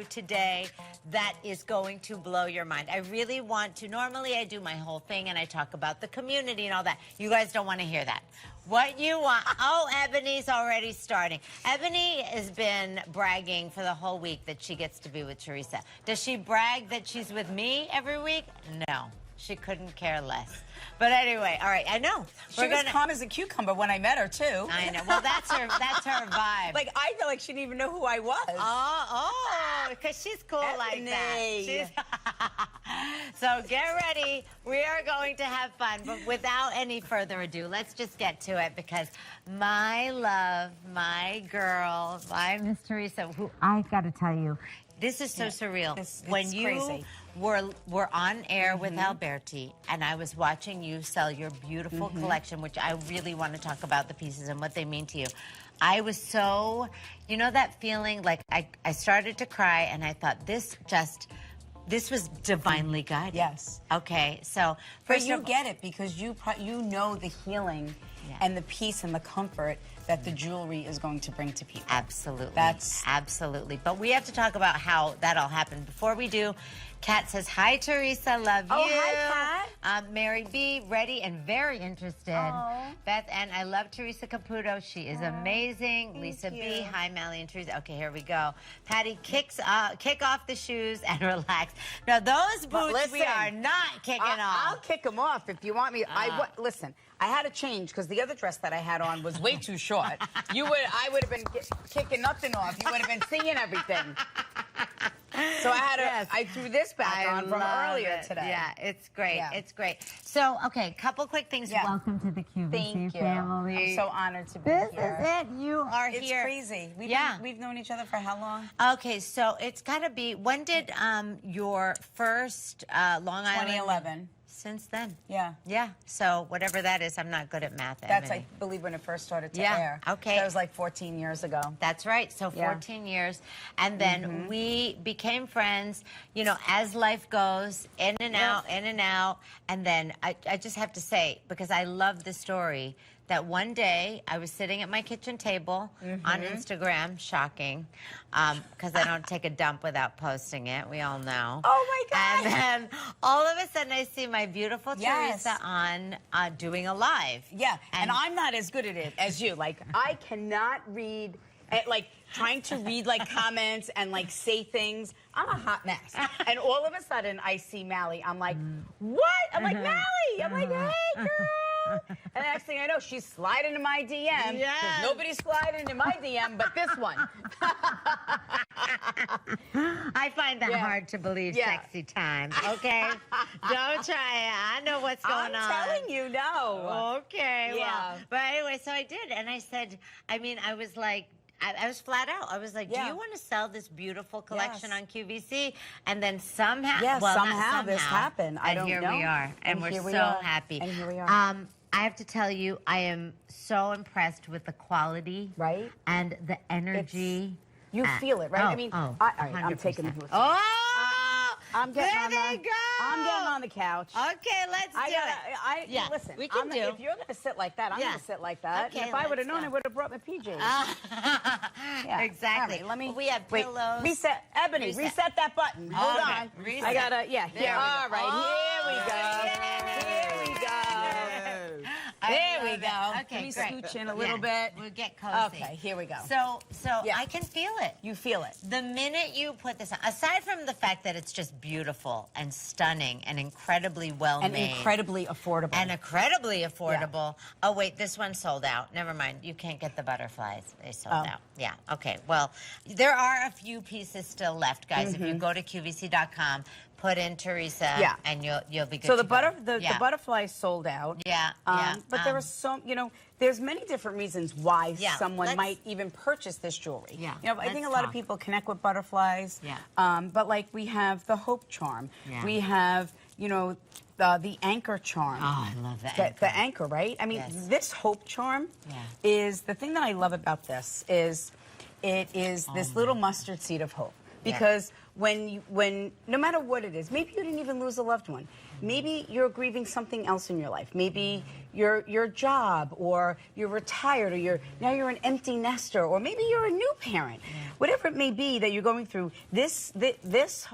today that is going to blow your mind. I really want to. Normally, I do my whole thing and I talk about the community and all that. You guys don't want to hear that. What you want? Oh, Ebony's already starting. Ebony has been bragging for the whole week that she gets to be with Theresa. Does she brag that she's with me every week? No. She couldn't care less. But anyway, all right, I know. She was calm as a cucumber when I met her, too. I know. Well, that's her vibe. Like, I feel like she didn't even know who I was. Oh, because she's cool like that. So get ready. We are going to have fun. But without any further ado, let's just get to it because my love, my girl, my Miss Theresa, who I got to tell you, this is so surreal. When you crazy. were on air with Alberti, and I was watching you sell your beautiful collection, which I really want to talk about the pieces and what they mean to you. I was so, you know that feeling like I started to cry, and I thought this was divinely guided. Yes. Okay, so but you get it because you know the healing and the peace and the comfort that the jewelry is going to bring to people. Absolutely. That's absolutely. But we have to talk about how that all happened. Before we do, Kat says, hi, Theresa, love you. Oh, hi, Kat. Mary B, ready and very interested. Oh. Beth N, I love Theresa Caputo. She is amazing. Thank Lisa you. B, hi, Mally and Theresa. Okay, here we go. Patty, kick off the shoes and relax. Now, those boots we are not kicking off. I'll kick them off if you want me. Listen, I had to change because the other dress that I had on was way too short. I would have been kicking nothing off. You would have been seeing everything. So I had I threw this back on from earlier today. Yeah, it's great. Yeah. It's great. So, okay, couple quick things. Yeah. Welcome to the QVC Thank you. family. I'm so honored to be This here. is it. You are It's here. crazy. We've known each other for how long? Okay, so it's got to be, when did your first Long Island? 2011. Since then. Yeah. Yeah. So whatever that is, I'm not good at math. That's, Ebony. I believe, when it first started to Yeah, air. okay. That was like 14 years ago. That's right. So 14 years. And then we became friends, you know, as life goes, in and out, in and out. And then I just have to say, because I love the story, that one day I was sitting at my kitchen table on Instagram, shocking, because I don't take a dump without posting it. We all know. Oh, my God. And then all of a sudden I see my beautiful Theresa on doing a live. Yeah, and I'm not as good at it as you. Like, I cannot read, like, trying to read, like, comments and, like, say things. I'm a hot mess. And all of a sudden, I see Mally. I'm like, what? I'm like, Mally! I'm like, hey, girl! And the next thing I know, she's sliding in my DM. Yes. Nobody's sliding in my DM but this one. I find that hard to believe, sexy time, okay? Don't try it. I know what's going on. I'm telling you, no. Okay, Yeah. well. But anyway, so I did. And I said, I mean, I was like, I was flat out. I was like, do you want to sell this beautiful collection on QVC? And then somehow, well, somehow this happened. I don't know. And here we are. And we're so happy. And here we are. I have to tell you, I am so impressed with the quality. Right. And the energy. You feel it, right? I mean, all right, I'm 100%. taking the I'm getting there they go. I'm getting on the couch. Okay, let's do it. Listen, we can do. If you're going to sit like that, I'm going to sit like that. Okay, and if I would have let's known, I would have brought my PJs. Exactly. All right, let me. We have pillows. Reset, Ebony. Reset that button. Hold on. Reset. I gotta. Yeah. There All right. Oh, Here we go. Here we go. There we go. Okay, Let me great. scooch in a little bit. We'll get cozy. Okay, here we go. So I can feel it. You feel it. The minute you put this on, aside from the fact that it's just beautiful and stunning and incredibly well made. And incredibly affordable. And incredibly affordable. Oh, wait, this one sold out. Never mind. You can't get the butterflies. They sold out. Yeah, okay. Well, there are a few pieces still left, guys. If you go to QVC.com, put in Theresa, and you'll be good so to the go. the butterfly sold out. But there was so, you know, there's many different reasons why someone might even purchase this jewelry. You know, I think a lot of people connect with butterflies. But like we have the hope charm. We have, you know, the anchor charm. Oh, I love that. The anchor, right? I mean, this hope charm is the thing that I love about this is it is this little mustard seed of hope. Because when no matter what it is, maybe you didn't even lose a loved one. maybe you're grieving something else in your life. Maybe your job, or you're retired, or now you're an empty nester, or maybe you're a new parent. Whatever it may be that you're going through, this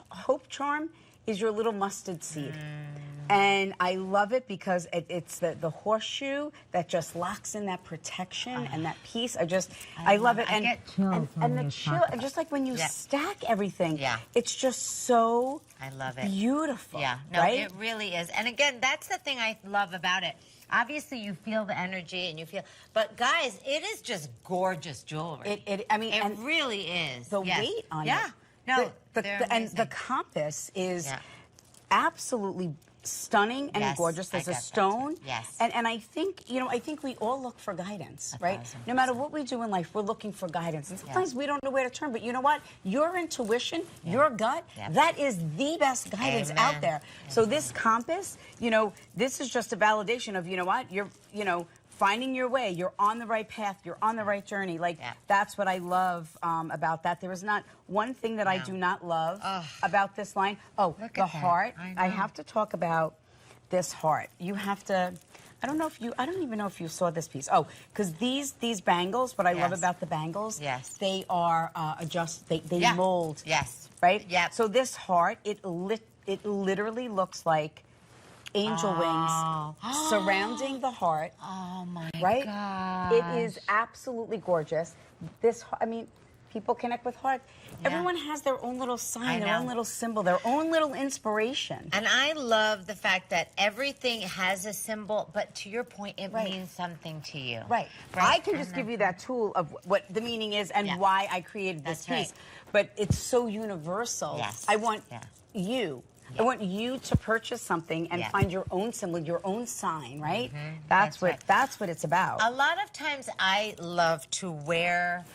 hope charm is your little mustard seed. And I love it because it's the horseshoe that just locks in that protection and that peace. I love it. I get chills when the you chill, talk and just like when you Yeah. stack everything, Yeah. it's just so I love it. beautiful. Yeah, no, right? it really is. And again, that's the thing I love about it. Obviously, you feel the energy and you feel, but guys, it is just gorgeous jewelry. I mean, it and really is. the Yes. weight on it. Yeah, no, and amazing. the compass is Yeah. absolutely stunning and Yes, gorgeous. I There's a get that stone. too. Yes. And I think, I think we all look for guidance, right? 1,000%. No matter what we do in life, we're looking for guidance. And sometimes we don't know where to turn, but you know what? Your intuition, your gut, that is the best guidance out there. So this compass, this is just a validation of, what? You're, finding your way. You're on the right path. You're on the right journey. That's what I love about that. There is not one thing that I do not love about this line. Oh, Look the at that. heart. I I know. have to talk about this heart. You have to, I don't even know if you saw this piece. Oh, because these bangles, what I love Yes. about the bangles, Yes. they are they mold. Yes. Right? Yeah. So this heart, it literally looks like angel wings surrounding the heart. Oh my Right? God. It is absolutely gorgeous. People connect with heart. Yeah. Everyone has their own little sign, their know. own little symbol, their own little inspiration. And I love the fact that everything has a symbol, but to your point, it Right. means something to you. Right. I can just give you that tool of what the meaning is and why I created this That's piece. right. But it's so universal. Yes. I want Yeah. I want you to purchase something and find your own symbol, your own sign, right? That's what it's about. A lot of times I love to wear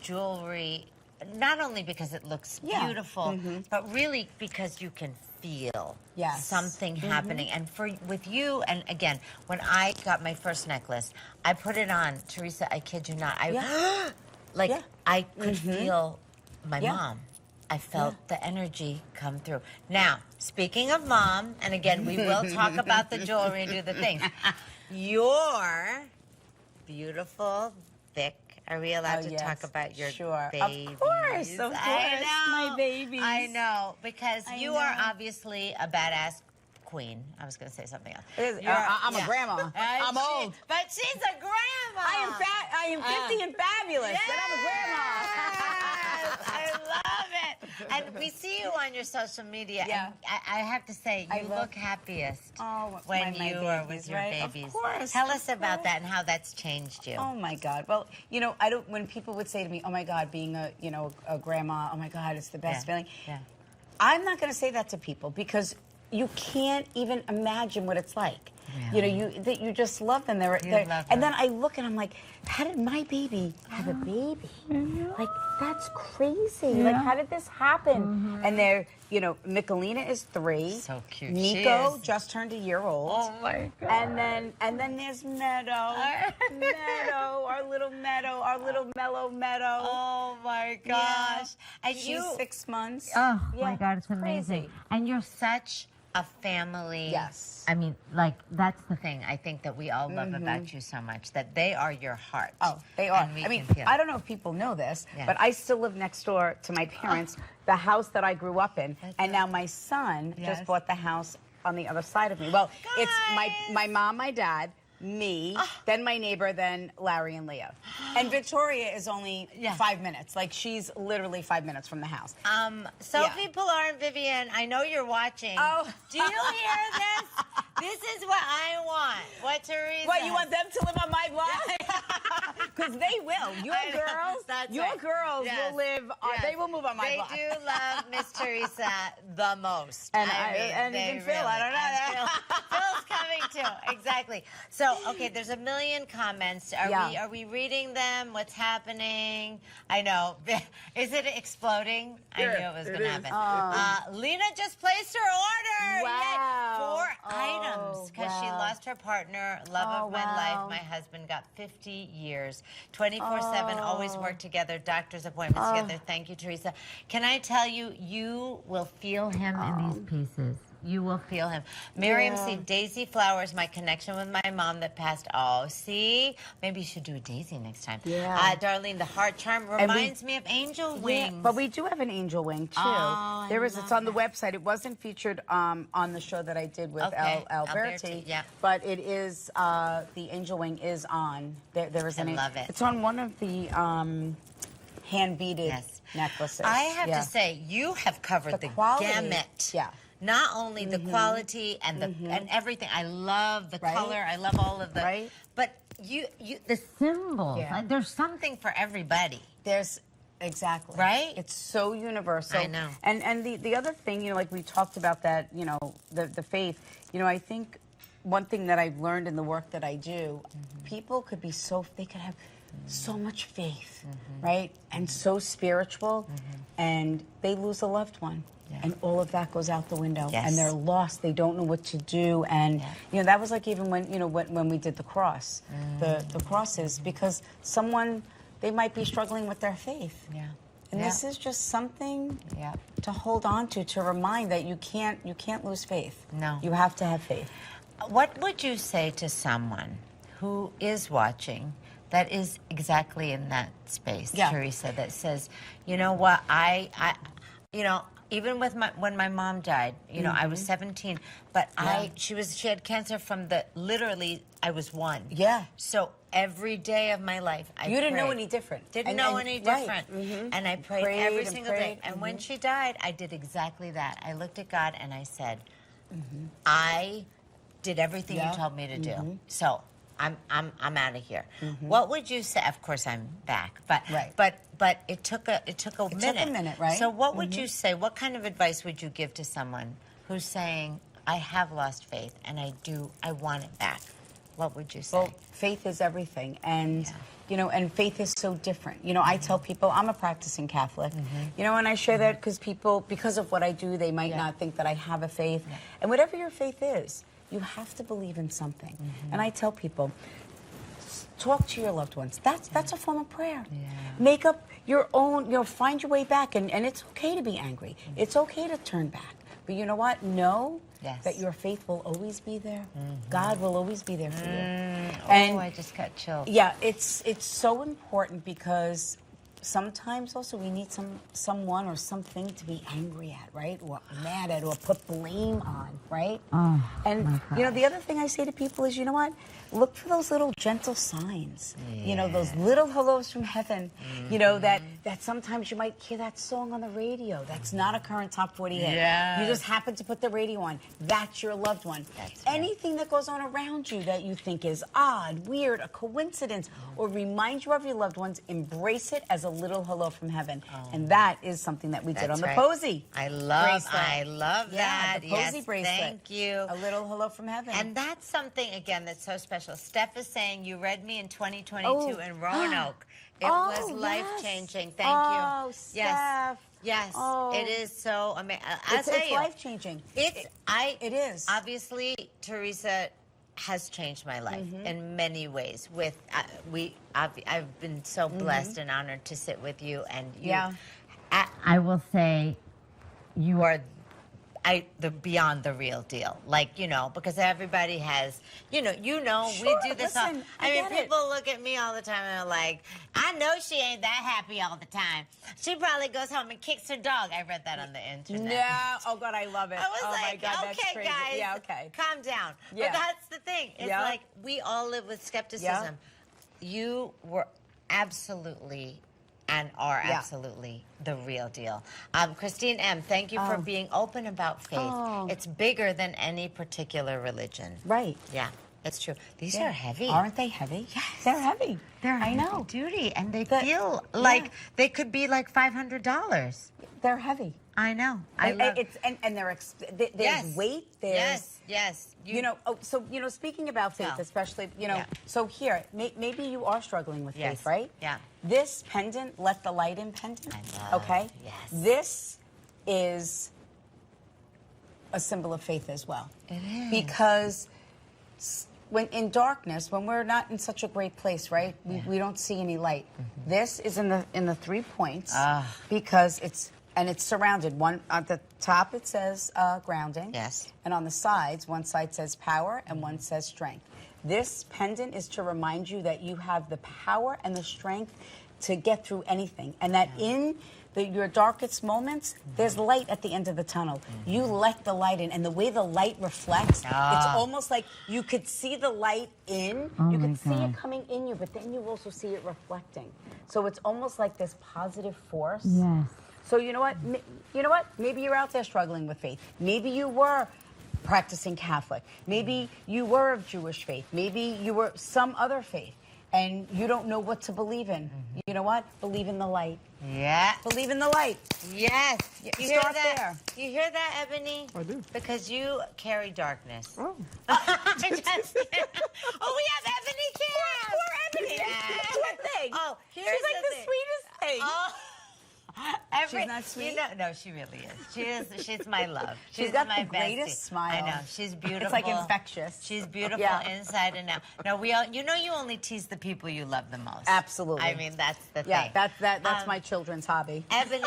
jewelry, not only because it looks beautiful, but really because you can feel something happening. And with you, and again, when I got my first necklace, I put it on, Theresa, I kid you not, I could feel my mom. I felt the energy come through. Now, speaking of mom, and again, we will talk about the jewelry and do the things. Your beautiful, thick, are we allowed to talk about your babies? Of course, I know. my babies. I know, because you know. are obviously a badass queen. I was going to say something else. I'm a grandma. I'm old. But she's a grandma. I am 50 and fabulous. Yes, But I'm a grandma. I love it. And we see you on your social media. Yeah. And I have to say, you look happiest when my you are with babies, your right? Of babies. course, Tell of us about course. that and how that's changed you. Oh my God! Well, I don't. When people would say to me, "Oh my God, being a grandma, oh my God, it's the best feeling." Yeah. I'm not going to say that to people because you can't even imagine what it's like. Really? You just love them. Love and then them. I look and I'm like, how did my baby have a baby? Like, that's crazy. Like, how did this happen? And they're, Michelina is 3. So cute. Nico She is. just turned a year old. Oh my God. And then there's Meadow. Meadow, our little mellow Meadow. Oh my gosh. And She's 6 months. Oh Yeah, my God, it's amazing. crazy. And you're such a family. Yes. I mean, that's the thing I think that we all love about you so much, that they are your heart. Oh, they are. And we I mean, can feel I it. don't know if people know this, Yeah. but I still live next door to my parents, the house that I grew up in, and now my son Yes. just bought the house on the other side of me. Well, it's Guys. my mom, my dad, me, then my neighbor, then Larry and Leo. And Victoria is only 5 minutes. Like, she's literally 5 minutes from the house. Sophie Pilar and Vivian, I know you're watching. Oh. Do you hear this? This is what I want. What Theresa. What, you want them to live on my block? Because they will. Your I know. girls, That's your right. girls Yes. will live. Yes. They will move on my They block. do love Miss Theresa the most. And they even Phil, I don't know. and Phil's coming too. Exactly. So, okay, there's a million comments. Are we reading them? What's happening? I know. Is it exploding? I knew it was going to happen. Lena just placed her order. Wow. Yay. 4 items because she wow. lost her partner, love of my life. My husband got 50 years, 24/7, always worked together, doctor's appointments together. Thank you, Theresa. Can I tell you, you will feel him in these pieces. You will feel him. Miriam C. Daisy flowers, my connection with my mom that passed. Oh, see? Maybe you should do a daisy next time. Yeah. Darlene, the heart charm reminds me of angel wings. Yeah, but we do have an angel wing, too. Oh, It's on the website. It wasn't featured on the show that I did with Alberti. Yeah. But it is, the angel wing is on. There is I love it. It's on one of the hand-beaded necklaces. I have to say, you have covered the gamut. Yeah. Not only the quality and the and everything. I love the color. I love all of the. But you the symbols. Yeah. Like, there's something for everybody. There's exactly right. It's so universal. I know. And the other thing, you know, like we talked about that, you know, the faith. You know, I think one thing that I've learned in the work that I do, people could be they could have so much faith, right? And so spiritual, and they lose a loved one. Yeah. And all of that goes out the window, and they're lost. They don't know what to do, and you know that was like even when when we did the cross, the crosses, because they might be struggling with their faith, and this is just something to hold on to remind that you can't lose faith. No, you have to have faith. What would you say to someone who is watching that is exactly in that space, Theresa, that says, you know what, you know. Even with when my mom died, you know, I was 17, but she had cancer from literally I was 1. Yeah. So every day of my life, you didn't know any different. Didn't know any different. And I prayed every single day. And when she died, I did exactly that. I looked at God and I said, I did everything you told me to do. So I'm out of here. What would you say? Of course, I'm back, but it took a minute. It took a minute, right? So what would you say? What kind of advice would you give to someone who's saying, "I have lost faith, and I want it back"? What would you say? Well, faith is everything, and you know, and faith is so different. You know, I tell people I'm a practicing Catholic. You know, and I share that because of what I do, they might not think that I have a faith, and whatever your faith is. You have to believe in something. And I tell people, talk to your loved ones. That's a form of prayer. Make up your own, you know, find your way back. And it's okay to be angry. It's okay to turn back. But you know what? Know that your faith will always be there. God will always be there for you. And I just got chilled. Yeah, it's so important because sometimes also we need someone or something to be angry at, right? Or mad at, or put blame on, right? And you know, the other thing I say to people is, you know what? Look for those little gentle signs. You know, those little hellos from heaven. You know, that sometimes you might hear that song on the radio. That's not a current top 40 hit. You just happen to put the radio on. That's your loved one. Anything that goes on around you that you think is odd, weird, a coincidence, or reminds you of your loved ones, embrace it as a little hello from heaven. And that is something that we did on the Posey. I love that. The Posey bracelet. Thank you. A little hello from heaven. And that's something, again, that's so special. Steph is saying you read me in 2022 in Roanoke. It was life-changing. Thank you. Oh, Steph. Yes, it is so amazing. It's life-changing. It is. Obviously, Theresa has changed my life in many ways. I've been so blessed and honored to sit with you, and you. I will say, you are beyond the real deal. Like, you know, because everybody has, we do this. Listen, I mean, people look at me all the time and are like, I know she ain't that happy all the time. She probably goes home and kicks her dog. I read that on the internet. No. Oh, God, I love it. I was my God, that's okay, crazy. guys. Yeah, okay. Calm down. But that's the thing. It's like we all live with skepticism. You were absolutely and are absolutely the real deal. Christine M., thank you for being open about faith. It's bigger than any particular religion. Right. Yeah, it's true. These are heavy. Aren't they heavy? Yes. They're heavy. They're heavy duty, and they feel like they could be like $500. They're heavy. I know. And there's weight. There's yes. You know. Oh, so speaking about faith, especially So here, maybe you are struggling with faith, right? Yeah. This pendant, let the light in pendant. I love. Okay. Yes. This is a symbol of faith as well. It is because when in darkness, when we're not in such a great place, right? We don't see any light. This is in the 3 points because it's And it's surrounded. One at the top it says grounding. Yes. And on the sides, one side says power and one says strength. This pendant is to remind you that you have the power and the strength to get through anything, and that in your darkest moments, there's light at the end of the tunnel. You let the light in, and the way the light reflects, it's almost like you could see the light in, you could see it coming in you, but then you also see it reflecting. So it's almost like this positive force. Yes. So you know what? Maybe you're out there struggling with faith. Maybe you were practicing Catholic. Maybe you were of Jewish faith. Maybe you were some other faith, and you don't know what to believe in. You know what? Believe in the light. Yeah. Believe in the light. Yes. You hear Start that? there. You hear that, Ebony? I do. Because you carry darkness. Oh. Oh, we have Ebony Cam. Poor Ebony. Yeah. Poor thing. Oh, here's She's like the thing. sweetest thing. Oh. She's not sweet? You know, no, she really is. She's my love. She's got my the greatest bestie. smile. I know. She's beautiful. It's like infectious. She's beautiful Yeah. inside and out. No, we all. You know, you only tease the people you love the most. Absolutely. I mean, that's the thing. Yeah, that's my children's hobby. Ebony,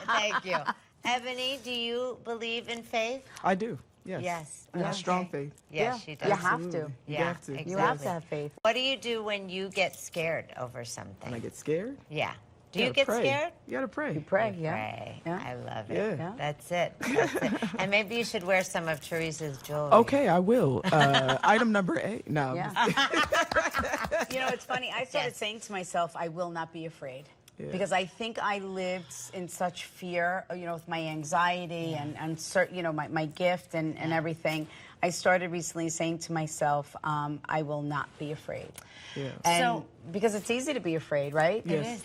thank you. Ebony, do you believe in faith? I do. Yes. Yes. I have Okay. strong faith. Yes, she does. You have Absolutely. to. You Yeah, have to. exactly. You have to have faith. What do you do when you get scared over something? When I get scared, Yeah. Do you you gotta get pray. scared? You gotta pray. You pray, You yeah. pray. Yeah. I love it. Yeah. That's it. That's it. And maybe you should wear some of Theresa's jewelry. Okay, I will. Item number 8. No. I'm Yeah. just- You know, it's funny. I started Yes. saying to myself, I will not be afraid. Yeah. Because I think I lived in such fear, you know, with my anxiety and you know, my gift and everything. I started recently saying to myself, I will not be afraid. Yeah. And because it's easy to be afraid, right? It is.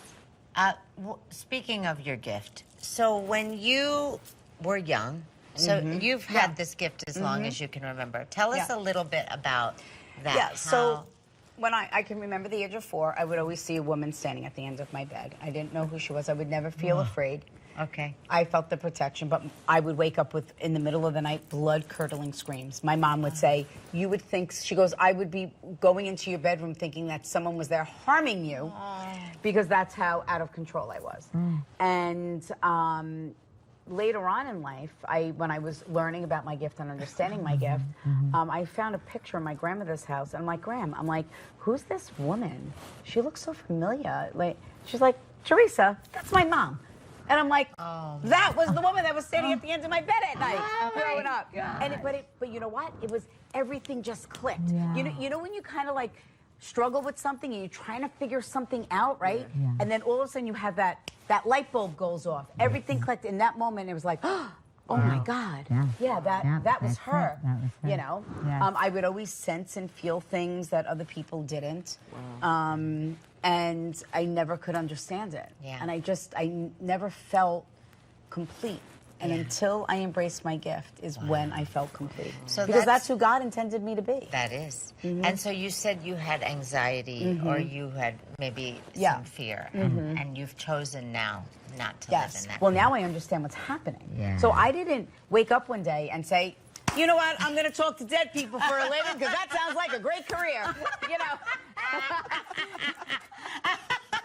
Speaking of your gift, so when you were young, so you've had this gift as long as you can remember. Tell us Yeah. a little bit about that. Yeah, so How- when I can remember the age of 4, I would always see a woman standing at the end of my bed. I didn't know who she was. I would never feel afraid. Okay. I felt the protection, but I would wake up with, in the middle of the night, blood-curdling screams. My mom would say, you would think, she goes, I would be going into your bedroom thinking that someone was there harming you, because that's how out of control I was. And later on in life, when I was learning about my gift and understanding my gift, I found a picture in my grandmother's house, and I'm like, Gram, I'm like, who's this woman? She looks so familiar. Like, she's like, Theresa, that's my mom. And I'm like, that was the woman that was standing at the end of my bed at night growing up. And but you know what? It was, everything just clicked. Yeah. You know when you kind of like struggle with something and you're trying to figure something out, right? Yeah. And then all of a sudden you have that light bulb goes off. Everything clicked in that moment. It was like, oh my God. Yeah. That was that's her. it. That was her. You know? Yes. I would always sense and feel things that other people didn't. And I never could understand it. Yeah. And I never felt complete. And until I embraced my gift is when I felt complete. So because that's who God intended me to be. That is. And so you said you had anxiety or you had maybe Yeah. some fear. And you've chosen now not to live in that. Well, now I understand what's happening. Yeah. So I didn't wake up one day and say, you know what, I'm going to talk to dead people for a living because that sounds like a great career. You know?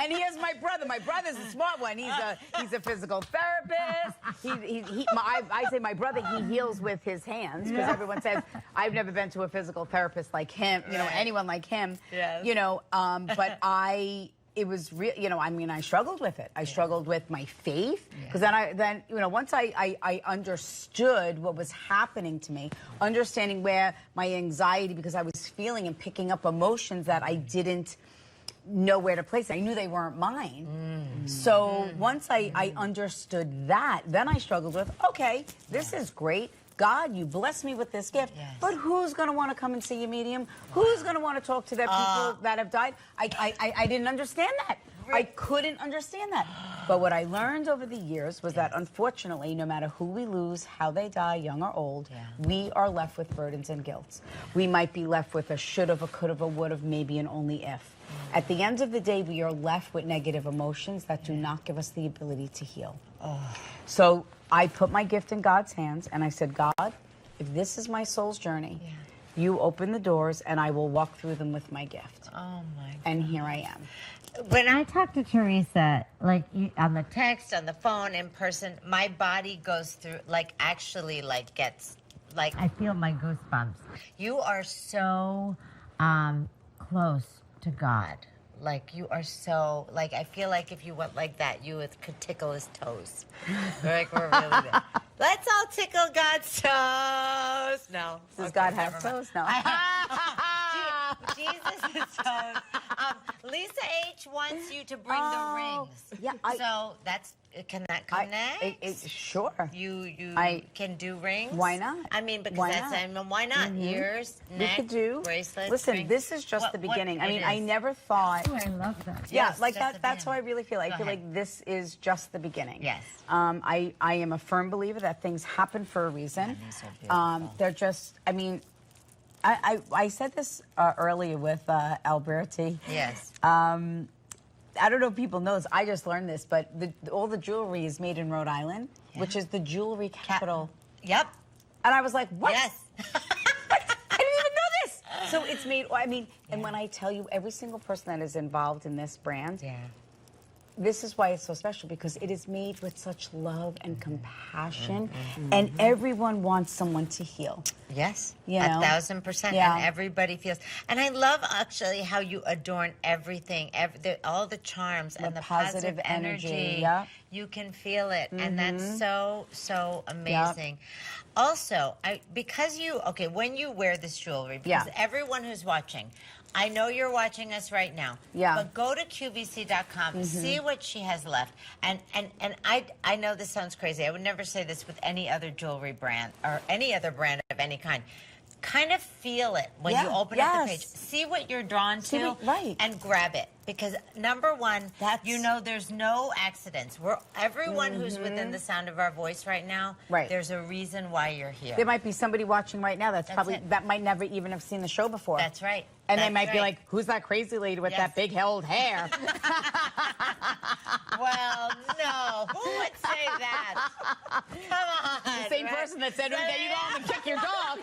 And here's my brother. My brother's a smart one. He's a physical therapist. I say my brother, he heals with his hands because everyone says, I've never been to a physical therapist like him, you know, anyone like him. Yes. You know, but it was real, you know, I mean, I struggled with it. I struggled with my faith because then, you know, once I understood what was happening to me, understanding where my anxiety, because I was feeling and picking up emotions that I didn't know where to place. I knew they weren't mine. So once I understood that, then I struggled with, okay, this is great. God, you bless me with this gift, but who's going to want to come and see a medium? Who's going to want to talk to the people that have died? I didn't understand that. I couldn't understand that. But what I learned over the years was that, unfortunately, no matter who we lose, how they die, young or old, we are left with burdens and guilt. We might be left with a should've, a could've, a would've, maybe an only if. At the end of the day, we are left with negative emotions that do not give us the ability to heal. So I put my gift in God's hands, and I said, God, if this is my soul's journey, you open the doors, and I will walk through them with my gift. Oh, my God. And here I am. when I talk to Theresa, like on the text, on the phone, in person, my body goes through, like, actually, like, gets, like, I feel my goosebumps. You are so close to God. Like, you are so, like, I feel like if you went like that, you could tickle his toes. Like, we're really there. Let's all tickle God's toes. No. Does God have toes? No. Jesus' toes. Lisa H wants you to bring the rings. Yeah. So that's, can that connect? Sure. You I- can do rings? Why not? I mean, because Why that's, not? I mean, why not? Ears, neck, We could do bracelets, Listen, rings. this is just What- the beginning. what I mean, it I is. never thought. Oh, I love that. Yeah, Yes, like just that. the That's how I beginning. really feel. I Go feel ahead. like this is just the beginning. Yes. I am a firm believer that things happen for a reason. Yeah, these are beautiful. They're just. I mean, I said this earlier with Alberti. Yes. I don't know if people know this. I just learned this, but all the jewelry is made in Rhode Island, which is the jewelry capital. Yep. And I was like, what? Yes. I didn't even know this. So it's made, I mean, and when I tell you every single person that is involved in this brand, Yeah. this is why it's so special, because it is made with such love and compassion, and everyone wants someone to heal. Yes, You know? 1,000%, Yeah. and everybody feels. And I love actually how you adorn everything, all the charms and the positive energy. Yeah. You can feel it, and that's so amazing. Also, because when you wear this jewelry, because everyone who's watching, I know you're watching us right now. Yeah. But go to QVC.com, see what she has left. And I know this sounds crazy. I would never say this with any other jewelry brand or any other brand of any kind. Kind of feel it when you open up the page. See what you're drawn to and grab it. Because number one, you know there's no accidents. Everyone who's within the sound of our voice right now, there's a reason why you're here. There might be somebody watching right now that might never even have seen the show before. That's right. And they might be like, who's that crazy lady with that big held hair? Well, no. Who would say that? Come on. The same person that said, okay, you go home and kick your dog.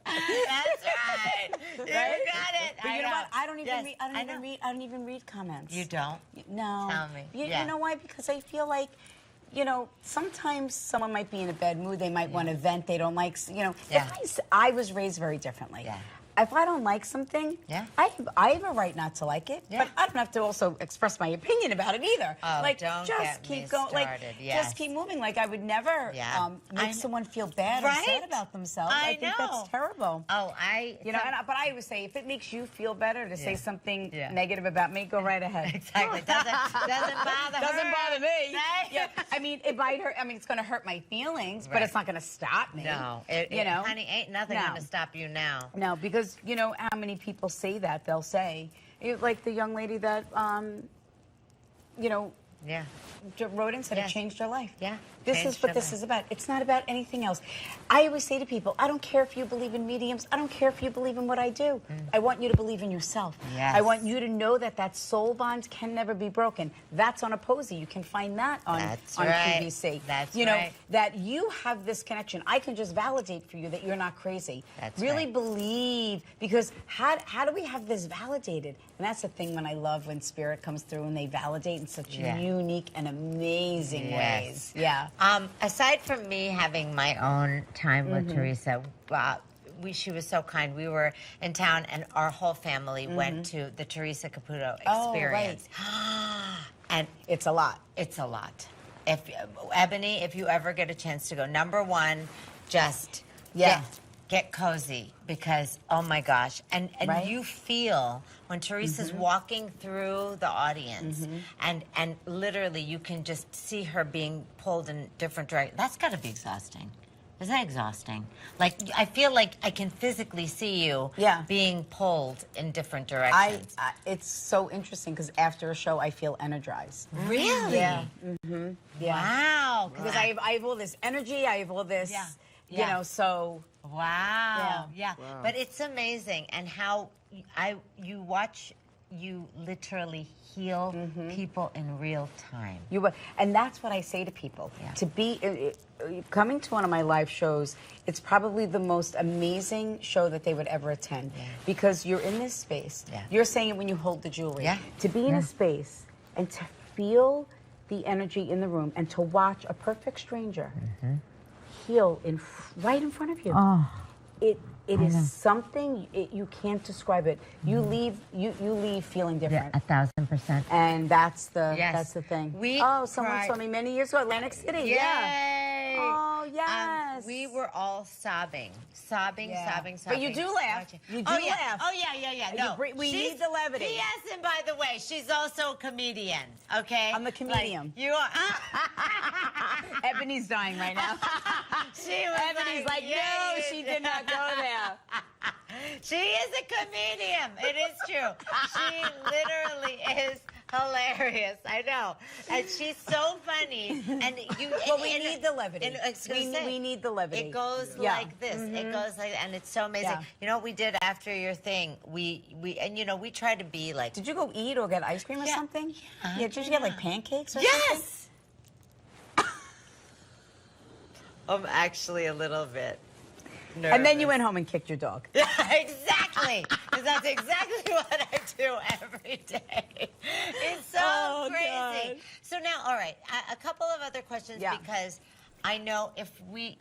That's right. You got it. But you know what? I don't even read. I don't even read comments. You don't? No. Tell me. You know why? Because I feel like, you know, sometimes someone might be in a bad mood. They might want to vent. They don't like, you know. If I was raised very differently. Yeah. If I don't like something, I have a right not to like it, but I don't have to also express my opinion about it either. Oh, like, don't just get keep me going. Like, started. just keep moving. Like, I would never make someone feel bad or sad about themselves. I think that's terrible. Oh, you know, but I always say, if it makes you feel better to say something negative about me, go right ahead. Exactly. Doesn't bother her. Doesn't bother me. Right? Yeah. I mean, it might hurt. I mean, it's going to hurt my feelings, but it's not going to stop me. No. You know, honey, ain't nothing going to stop you now. No, because you know how many people say that. They'll say, like the young lady that, you know, wrote and said it changed her life. Yeah. This is what this is about. It's not about anything else. I always say to people, I don't care if you believe in mediums. I don't care if you believe in what I do. I want you to believe in yourself. Yes. I want you to know that that soul bond can never be broken. That's on a Posey. You can find that on QVC. That's you know, that you have this connection. I can just validate for you that you're not crazy. That's really believe, because how do we have this validated? And that's the thing when I love when spirit comes through and they validate in such unique and amazing ways. Yeah. Aside from me having my own time with Theresa, she was so kind. We were in town, and our whole family went to the Theresa Caputo experience. And it's a lot. It's a lot. Ebony, if you ever get a chance to go, number one, just get cozy, because oh my gosh, and you feel when Theresa's walking through the audience, and literally you can just see her being pulled in different directions. That's got to be exhausting. Is that exhausting? Like, I feel like I can physically see you being pulled in different directions. It's so interesting, because after a show I feel energized. Really? Yeah. Wow. Because I have all this energy. I have all this. You know, so. Wow. Yeah. But it's amazing, and how you watch you literally heal people in real time. And that's what I say to people. Yeah. To be coming to one of my live shows, it's probably the most amazing show that they would ever attend because you're in this space. Yeah. You're saying it when you hold the jewelry. Yeah. To be in a space and to feel the energy in the room and to watch a perfect stranger heal right in front of you. Oh. It is something you can't describe it. You leave feeling different. Yeah, 1,000%. And that's the thing. Someone saw me many years ago, Atlantic City. Yay! Yeah. Oh yes. We were all sobbing. But you do laugh. You do laugh. Oh yeah. No, we need the levity. Yes, and by the way, she's also a comedian. Okay. I'm a comedian. Like, you are. Ebony's dying right now. Ebony's like, no, she did not go there. She is a comedian. It is true. She literally is hilarious. I know. And she's so funny. And we need the levity. We need the levity. It goes like this. It goes like, and it's so amazing. Yeah. You know what we did after your thing? We try to be like. Did you go eat or get ice cream or something? Yeah. Did you get like pancakes or something? Yes. I'm actually a little bit nervous. And then you went home and kicked your dog. Yeah, exactly. Because that's exactly what I do every day. It's so crazy. God. So now, all right, a couple of other questions because I know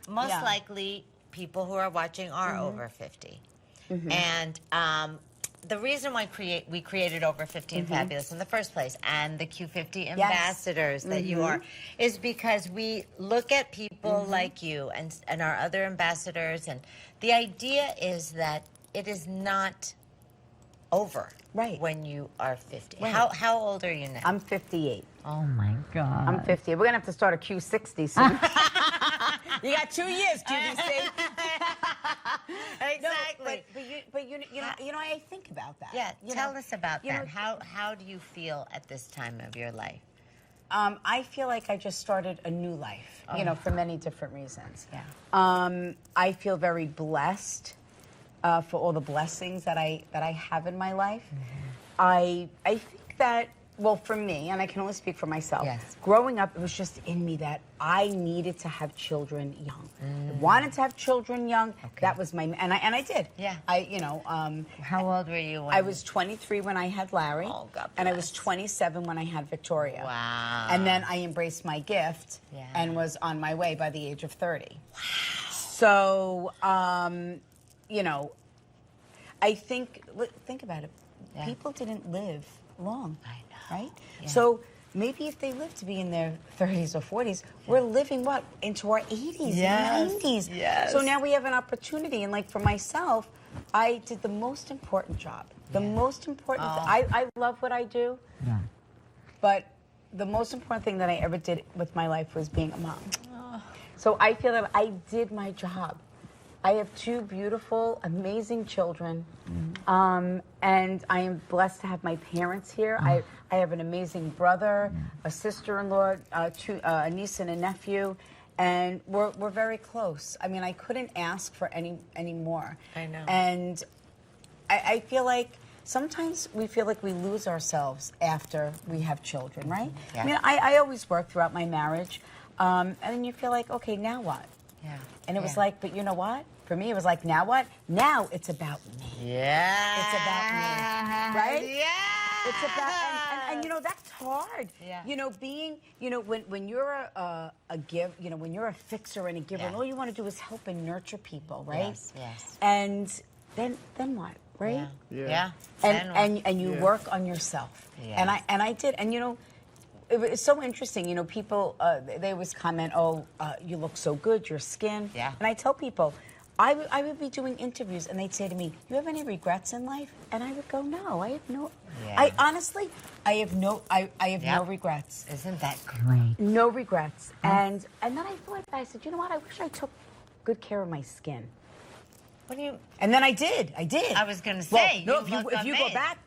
most likely people who are watching are over 50. And the reason why we created Over 50 and Fabulous in the first place and the Q50 ambassadors that you are is because we look at people like you and our other ambassadors, and the idea is that it is not over when you are 50. Right. How old are you now? I'm 58. Oh my God. I'm 50. We're gonna have to start a Q60 soon. You got 2 years, QVC. Exactly. No, but you know, I think about that. Yeah, tell us about that. How do you feel at this time of your life? I feel like I just started a new life, for many different reasons. Yeah. I feel very blessed for all the blessings that I have in my life. I think that, well, for me, and I can only speak for myself, growing up, it was just in me that I needed to have children young. I wanted to have children young. Okay. That was and I did. Yeah. How old were you when? I was 23 when I had Larry. Oh, God bless. And I was 27 when I had Victoria. Wow. And then I embraced my gift and was on my way by the age of 30. Wow. So, I think about it. Yeah. People didn't live long. I know. Right? Yeah. So maybe if they live to be in their 30s or 40s, we're living into our 80s and 90s. Yes. So now we have an opportunity. And like for myself, I did the most important job. The most important I love what I do. Yeah. But the most important thing that I ever did with my life was being a mom. Oh. So I feel that I did my job. I have 2 beautiful, amazing children, and I am blessed to have my parents here. I have an amazing brother, a sister-in-law, a niece and a nephew, and we're very close. I mean, I couldn't ask for any more. I know. And I feel like sometimes we feel like we lose ourselves after we have children, right? Yeah. I mean, I always worked throughout my marriage, and then you feel like, okay, now what? Yeah. And it was like, but you know what? For me, it was like, now what? Now it's about me. Yeah. It's about me. Right? Yeah. It's about, and that's hard. Yeah. Being, when you're a when you're a fixer and a giver, and all you want to do is help and nurture people, right? Yes. And then what? Right? Yeah. And you work on yourself. Yes. And I did. And it's so interesting, people, they always comment, you look so good, your skin. Yeah. And I tell people, I would be doing interviews and they'd say to me, you have any regrets in life? And I would go, no, I have no, I honestly, I have no regrets. Isn't that great? No regrets. And then I thought, I said, you know what, I wish I took good care of my skin. What do you? And then I did. I was going to say, if you go back,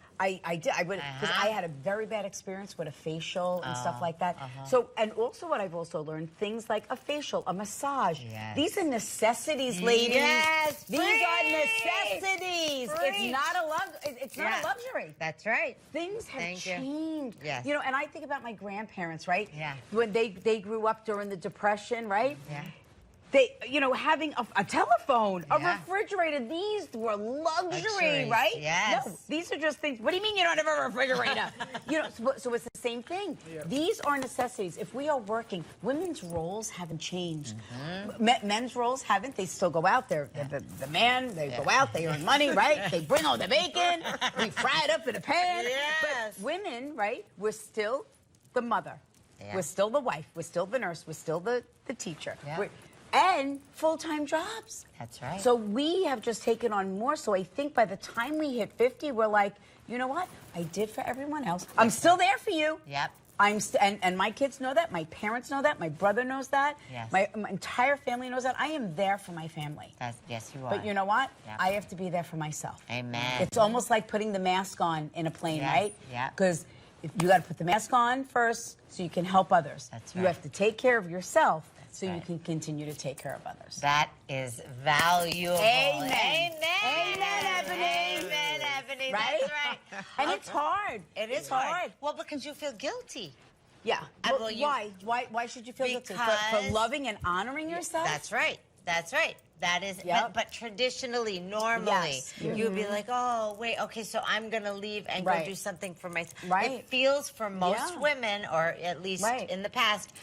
I did. I would, because I had a very bad experience with a facial and stuff like that. So, and also what I've also learned, things like a facial, a massage. Yes. These are necessities, ladies. Yes, These are necessities. Preach. It's not a luxury. That's right. Things have Thank you. changed. Yes. You know, and I think about my grandparents, right? Yeah. When they grew up during the Depression, right? Yeah. They, you know, having a telephone, a Yeah. refrigerator, these were luxury, Luxuries, right? yes. No, these are just things. What do you mean you don't have a refrigerator? You know, so it's the same thing. Yeah. These are necessities. If we are working, women's roles haven't changed. Men's roles haven't. They still go out there. The man, they go out, they earn money, right? They bring all the bacon, we fry it up in a pan. Yes. But women, right, we're still the mother. Yeah. We're still the wife. We're still the nurse. We're still the teacher. Yeah. And full-time jobs. That's right. So we have just taken on more. So I think by the time we hit 50, we're like, you know what? I did for everyone else. I'm still there for you. Yep. And my kids know that. My parents know that. My brother knows that. Yes. My entire family knows that. I am there for my family. Yes, you are. But you know what? Yep. I have to be there for myself. Amen. It's almost like putting the mask on in a plane, Yes. right? Yeah. Because you got to put the mask on first so you can help others. That's You right. have to take care of yourself so you right. can continue to take care of others. That is valuable. Amen. Amen. Amen, Ebony. Amen, Ebony. Right? That's right. And it's hard. It is hard. Well, because you feel guilty. Yeah. Well, Well, you- Why should you feel guilty? For Because- loving and honoring yourself? That's right. That's right. That is, Yep. but traditionally, normally, Yes. you'd be like, oh, wait, okay, so I'm going to leave and Right. go do something for myself. Right. It feels for most Yeah. women, or at least Right. in the past,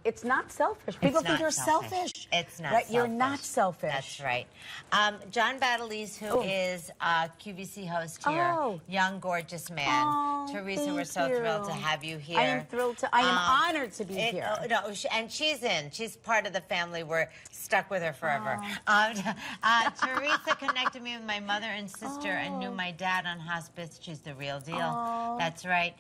It's not selfish. People think not you're selfish. It's not Right? selfish. You're not selfish. That's right. John Battalise, who is QVC host here, Oh. young, gorgeous man. Oh, Teresa, we're thank so thrilled to you. have you here. I am thrilled to. I am honored to be here. No, and she's in. She's part of the family. We're stuck with her forever. Teresa connected me with my mother and sister and knew my dad on hospice. She's the real deal. That's right.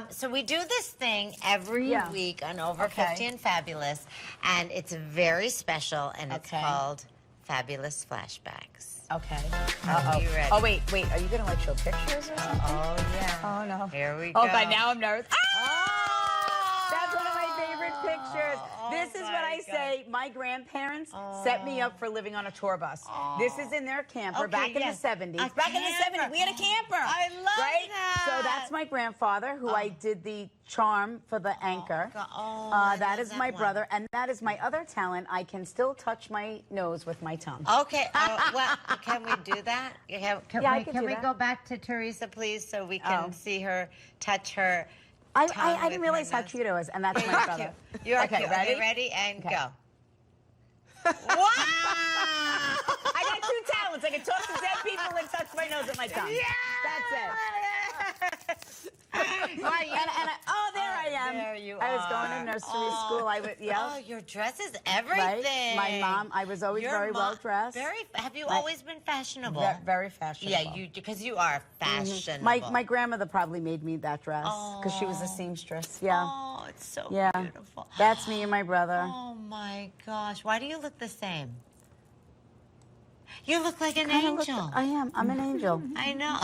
So we do this thing every Yeah. week on Over Okay. 50 and Fabulous, and it's very special, and it's Okay. called Fabulous Flashbacks. Okay. Are you ready? Oh, wait. Are you going to like show pictures or something? Oh, yeah. Oh, no. Here we go. Oh, God, now I'm nervous. Oh! That's one of my favorite pictures. Oh, This is what my I God. say. My grandparents set me up for living on a tour bus. This is in their camper Okay, back in yes. the 70s. A Back in the camper. 70s, we had a camper. I love right? that. So that's my grandfather, who I did the charm for the anchor. God. Oh, I that love is that my one. brother, and that is my other talent. I can still touch my nose with my tongue. Okay, well, can we do that? Can Yeah, I we, can can do we that. go back to Teresa, please, so we can Oh. see her touch her I tongue didn't with realize her how nose. cute it was, and that's my You're brother. cute. You're Okay, cute. ready? Okay, ready, and Okay. go. I got two talents. I can talk to dead people and touch my nose with my tongue. That's it. Oh, there I am. There you I was going are. to nursery Oh. school. Oh, your dress is everything. Right? My mom, I was always Your very mom- well dressed. Have you always been fashionable? Very fashionable. Yeah, because you are fashionable. My grandmother probably made me that dress because she was a seamstress. Yeah. Oh, it's so Yeah. beautiful. That's me and my brother. Oh my gosh, why do you look the same? You look like an Kinda look- angel. I am. I'm an angel. I know.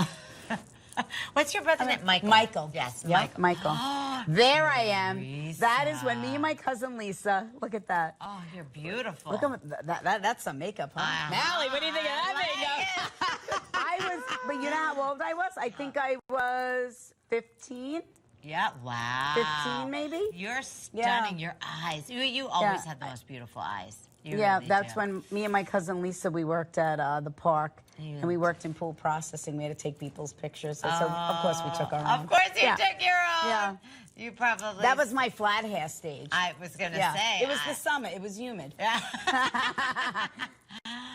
What's your brother's name? Michael. Michael. Yes, Yep, Michael. Michael. There I am. Teresa. That is when me and my cousin Lisa. Look at that. Oh, you're beautiful. Look at that's some makeup, huh? Nally, what do you think of that makeup? I was, but you know how old I was? I think I was 15. Yeah, wow. 15 maybe? You're stunning. Your eyes. You always have the most beautiful eyes. You really That's do. when me and my cousin Lisa, we worked at the park. Yeah. And we worked in pool processing. We had to take people's pictures. So of course we took our own. Of course you Yeah. took your own. Yeah. You probably. That was my flat hair stage. I was going to yeah. say. It was the summer. It was humid. Yeah.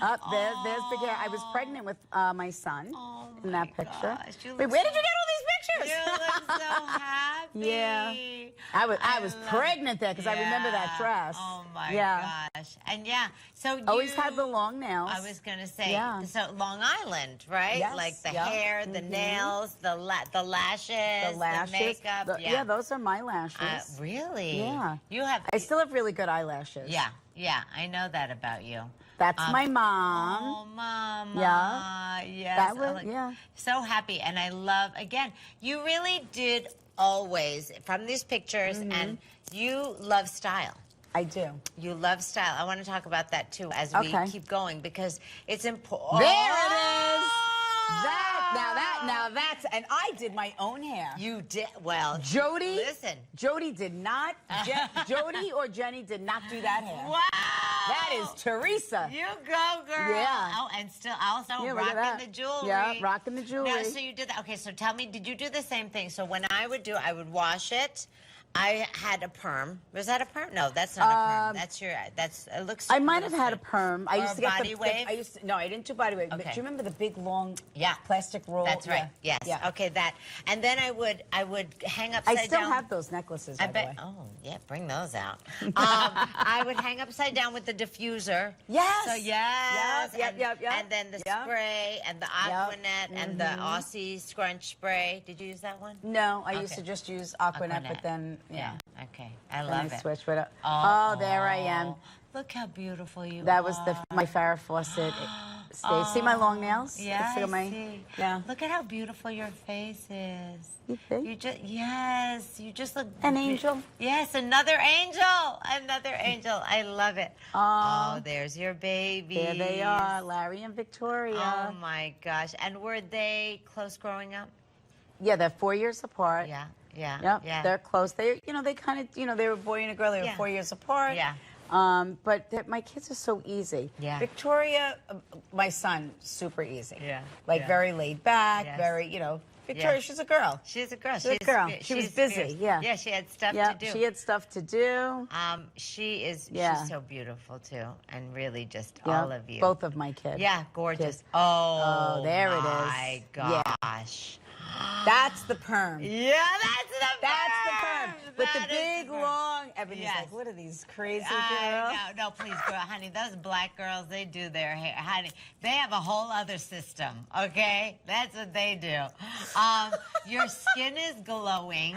Up there's big hair. I was pregnant with my son in that picture. gosh, you Wait, look where so- did you get all these pictures. You look so happy. Yeah. I was pregnant there because I remember that dress. Oh my Yeah. gosh. And yeah, so you Always had the long nails. I was gonna say, Yeah. so Long Island, right? Yes, Like the yeah. hair, the nails, the lashes, The lashes. the makeup. Yeah, those are my lashes. Really? Yeah. You have. I still have really good eyelashes. Yeah, I know that about you. That's my mom. Oh, Mama. Yeah. Yes. That was, yeah. So happy. And I love, again, you really did always, from these pictures, and you love style. I do. You love style. I want to talk about that, too, as we keep going, because it's important. There it is. Now that's, and I did my own hair. You did, well. Jody. Listen. Jody did not, Jody or Jenny did not do that hair. Wow. That is Theresa. You go, girl. Yeah. Oh, and still also Yeah, look at that. rocking the jewelry. Yeah, rocking the jewelry. No, so you did that. Okay, so tell me, did you do the same thing? So when I would do, I would wash it. I had a perm. Was that a perm? No, that's not a perm. That's your. That's it looks. I might have had a perm. I Or used a to get body wave? no, I didn't do body wave. But Okay. do you remember the big long Yeah. plastic roll? That's right. Yeah. Yes. Yeah. Okay, that. And then I would hang I upside down. still have those necklaces. I by the bet. way. Oh, yeah, bring those out. I would hang upside down with the diffuser. Yes. So yes. Yep. And then the spray and the Aquanet and the Aussie scrunch spray. Did you use that one? No, I used Okay. to just use Aquanet, but then Okay, I then love I it. switched it up. Oh, there I am. Look how beautiful you are. That was my Farrah Fawcett stage. See my long nails? Yeah, See I my, see. Yeah. Look at how beautiful your face is. You think? You just look An angel. Yes, another angel. Another angel. I love it. Oh, there's your baby. There they are, Larry and Victoria. Oh my gosh. And were they close growing up? Yeah, they're 4 years apart. Yeah. Yep, they're close. They, they kind of, they were a boy and a girl. They were 4 years apart. Yeah. But my kids are so easy. Yeah. Victoria, my son, super easy. Yeah. Like very laid back, Yes. very, Victoria, Yeah. she's a girl. She's a girl. She's a girl. She was she's busy, fierce. yeah. Yeah, she had stuff Yeah, to do. she had stuff to do. She's so beautiful too, and really just Yeah, all of you. both of my kids. Yeah, gorgeous. Kids. Oh, there it is. My Yeah. gosh. That's the perm. Yeah, that's the perm. With the That is big, perm. long. Ebony's Yes. like, what are these crazy girls? No, please, girl, honey. Those black girls, they do their hair, honey. They have a whole other system. Okay, that's what they do. Your skin is glowing.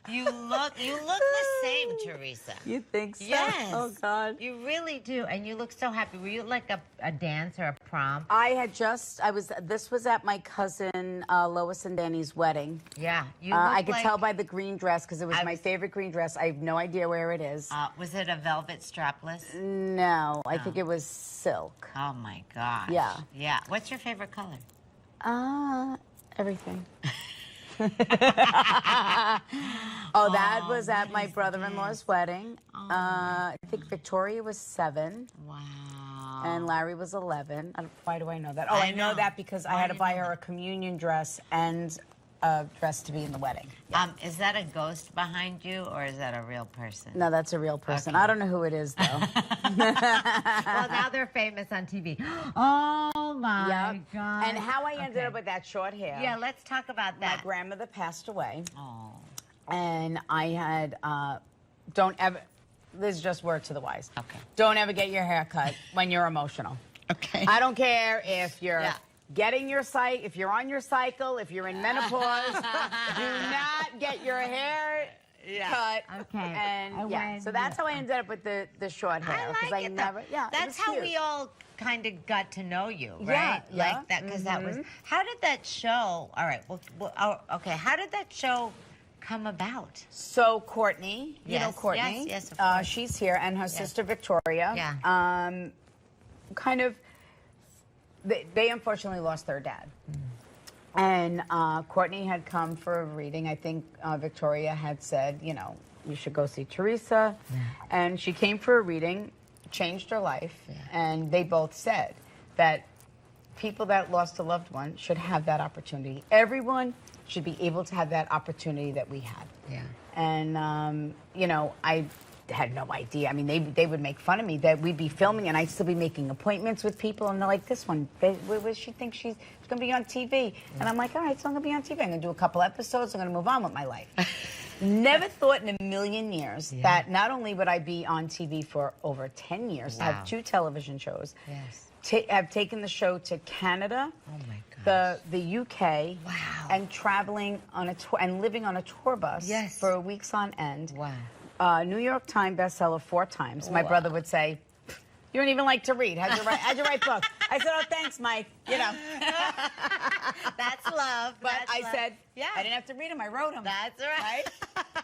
You look the same, Theresa. You think so? Yes. Oh, God. You really do, and you look so happy. Were you like a dance or a prom? This was at my cousin Lois and Danny's wedding. Yeah, you. I could tell by the green dress because it was my favorite green dress. I have no idea where it is. Was it a velvet strapless? No, I think it was silk. Oh my gosh. Yeah. Yeah. What's your favorite color? Everything. That was at my brother-in-law's wedding. I think Victoria was 7. Wow. And Larry was 11. Why do I know that? Oh, I know that because I had to buy her a communion dress and a dress to be in the wedding. Is that a ghost behind you, or is that a real person? No, that's a real person. Okay. I don't know who it is, though. Well, now they're famous on TV. Oh, my God. And how I ended up with that short hair. Yeah, let's talk about My that. grandmother passed away. Oh. And I had, this is just word to the wise. Okay. Don't ever get your hair cut when you're emotional. Okay. I don't care if you're Yeah. getting your if you're on your cycle, if you're in menopause, do not get your hair cut. Okay. And so that's how I ended up with the short hair. I like it. It That's was how cute. we all kind of got to know you, Yeah, right? yeah. Like that, because that was. How did that show? All right. Okay. How did that show come about? So Courtney, you know Yes, Courtney. yes, of course. She's here, and her sister Victoria. Yeah. Kind of. They unfortunately lost their dad. And Courtney had come for a reading. I think Victoria had said, you should go see Theresa. Yeah. And she came for a reading, changed her life. Yeah. And they both said that people that lost a loved one should have that opportunity. Everyone should be able to have that opportunity that we had. Yeah. And, had no idea. I mean, they would make fun of me that we'd be filming and I'd still be making appointments with people, and they're like, this one, where she thinks she's going to be on TV? And I'm like, all right, so I'm going to be on TV. I'm going to do a couple episodes. I'm going to move on with my life. Never thought in a million years that not only would I be on TV for over 10 years, have 2 television shows, have taken the show to Canada, the UK, and traveling on a tour and living on a tour bus for weeks on end. New York Times bestseller 4 times. My brother would say, "You don't even like to read. How'd you write books?" I said, "Oh, thanks, Mike." You know. That's love. But That's I love. said, I didn't have to read them. I wrote them. That's right.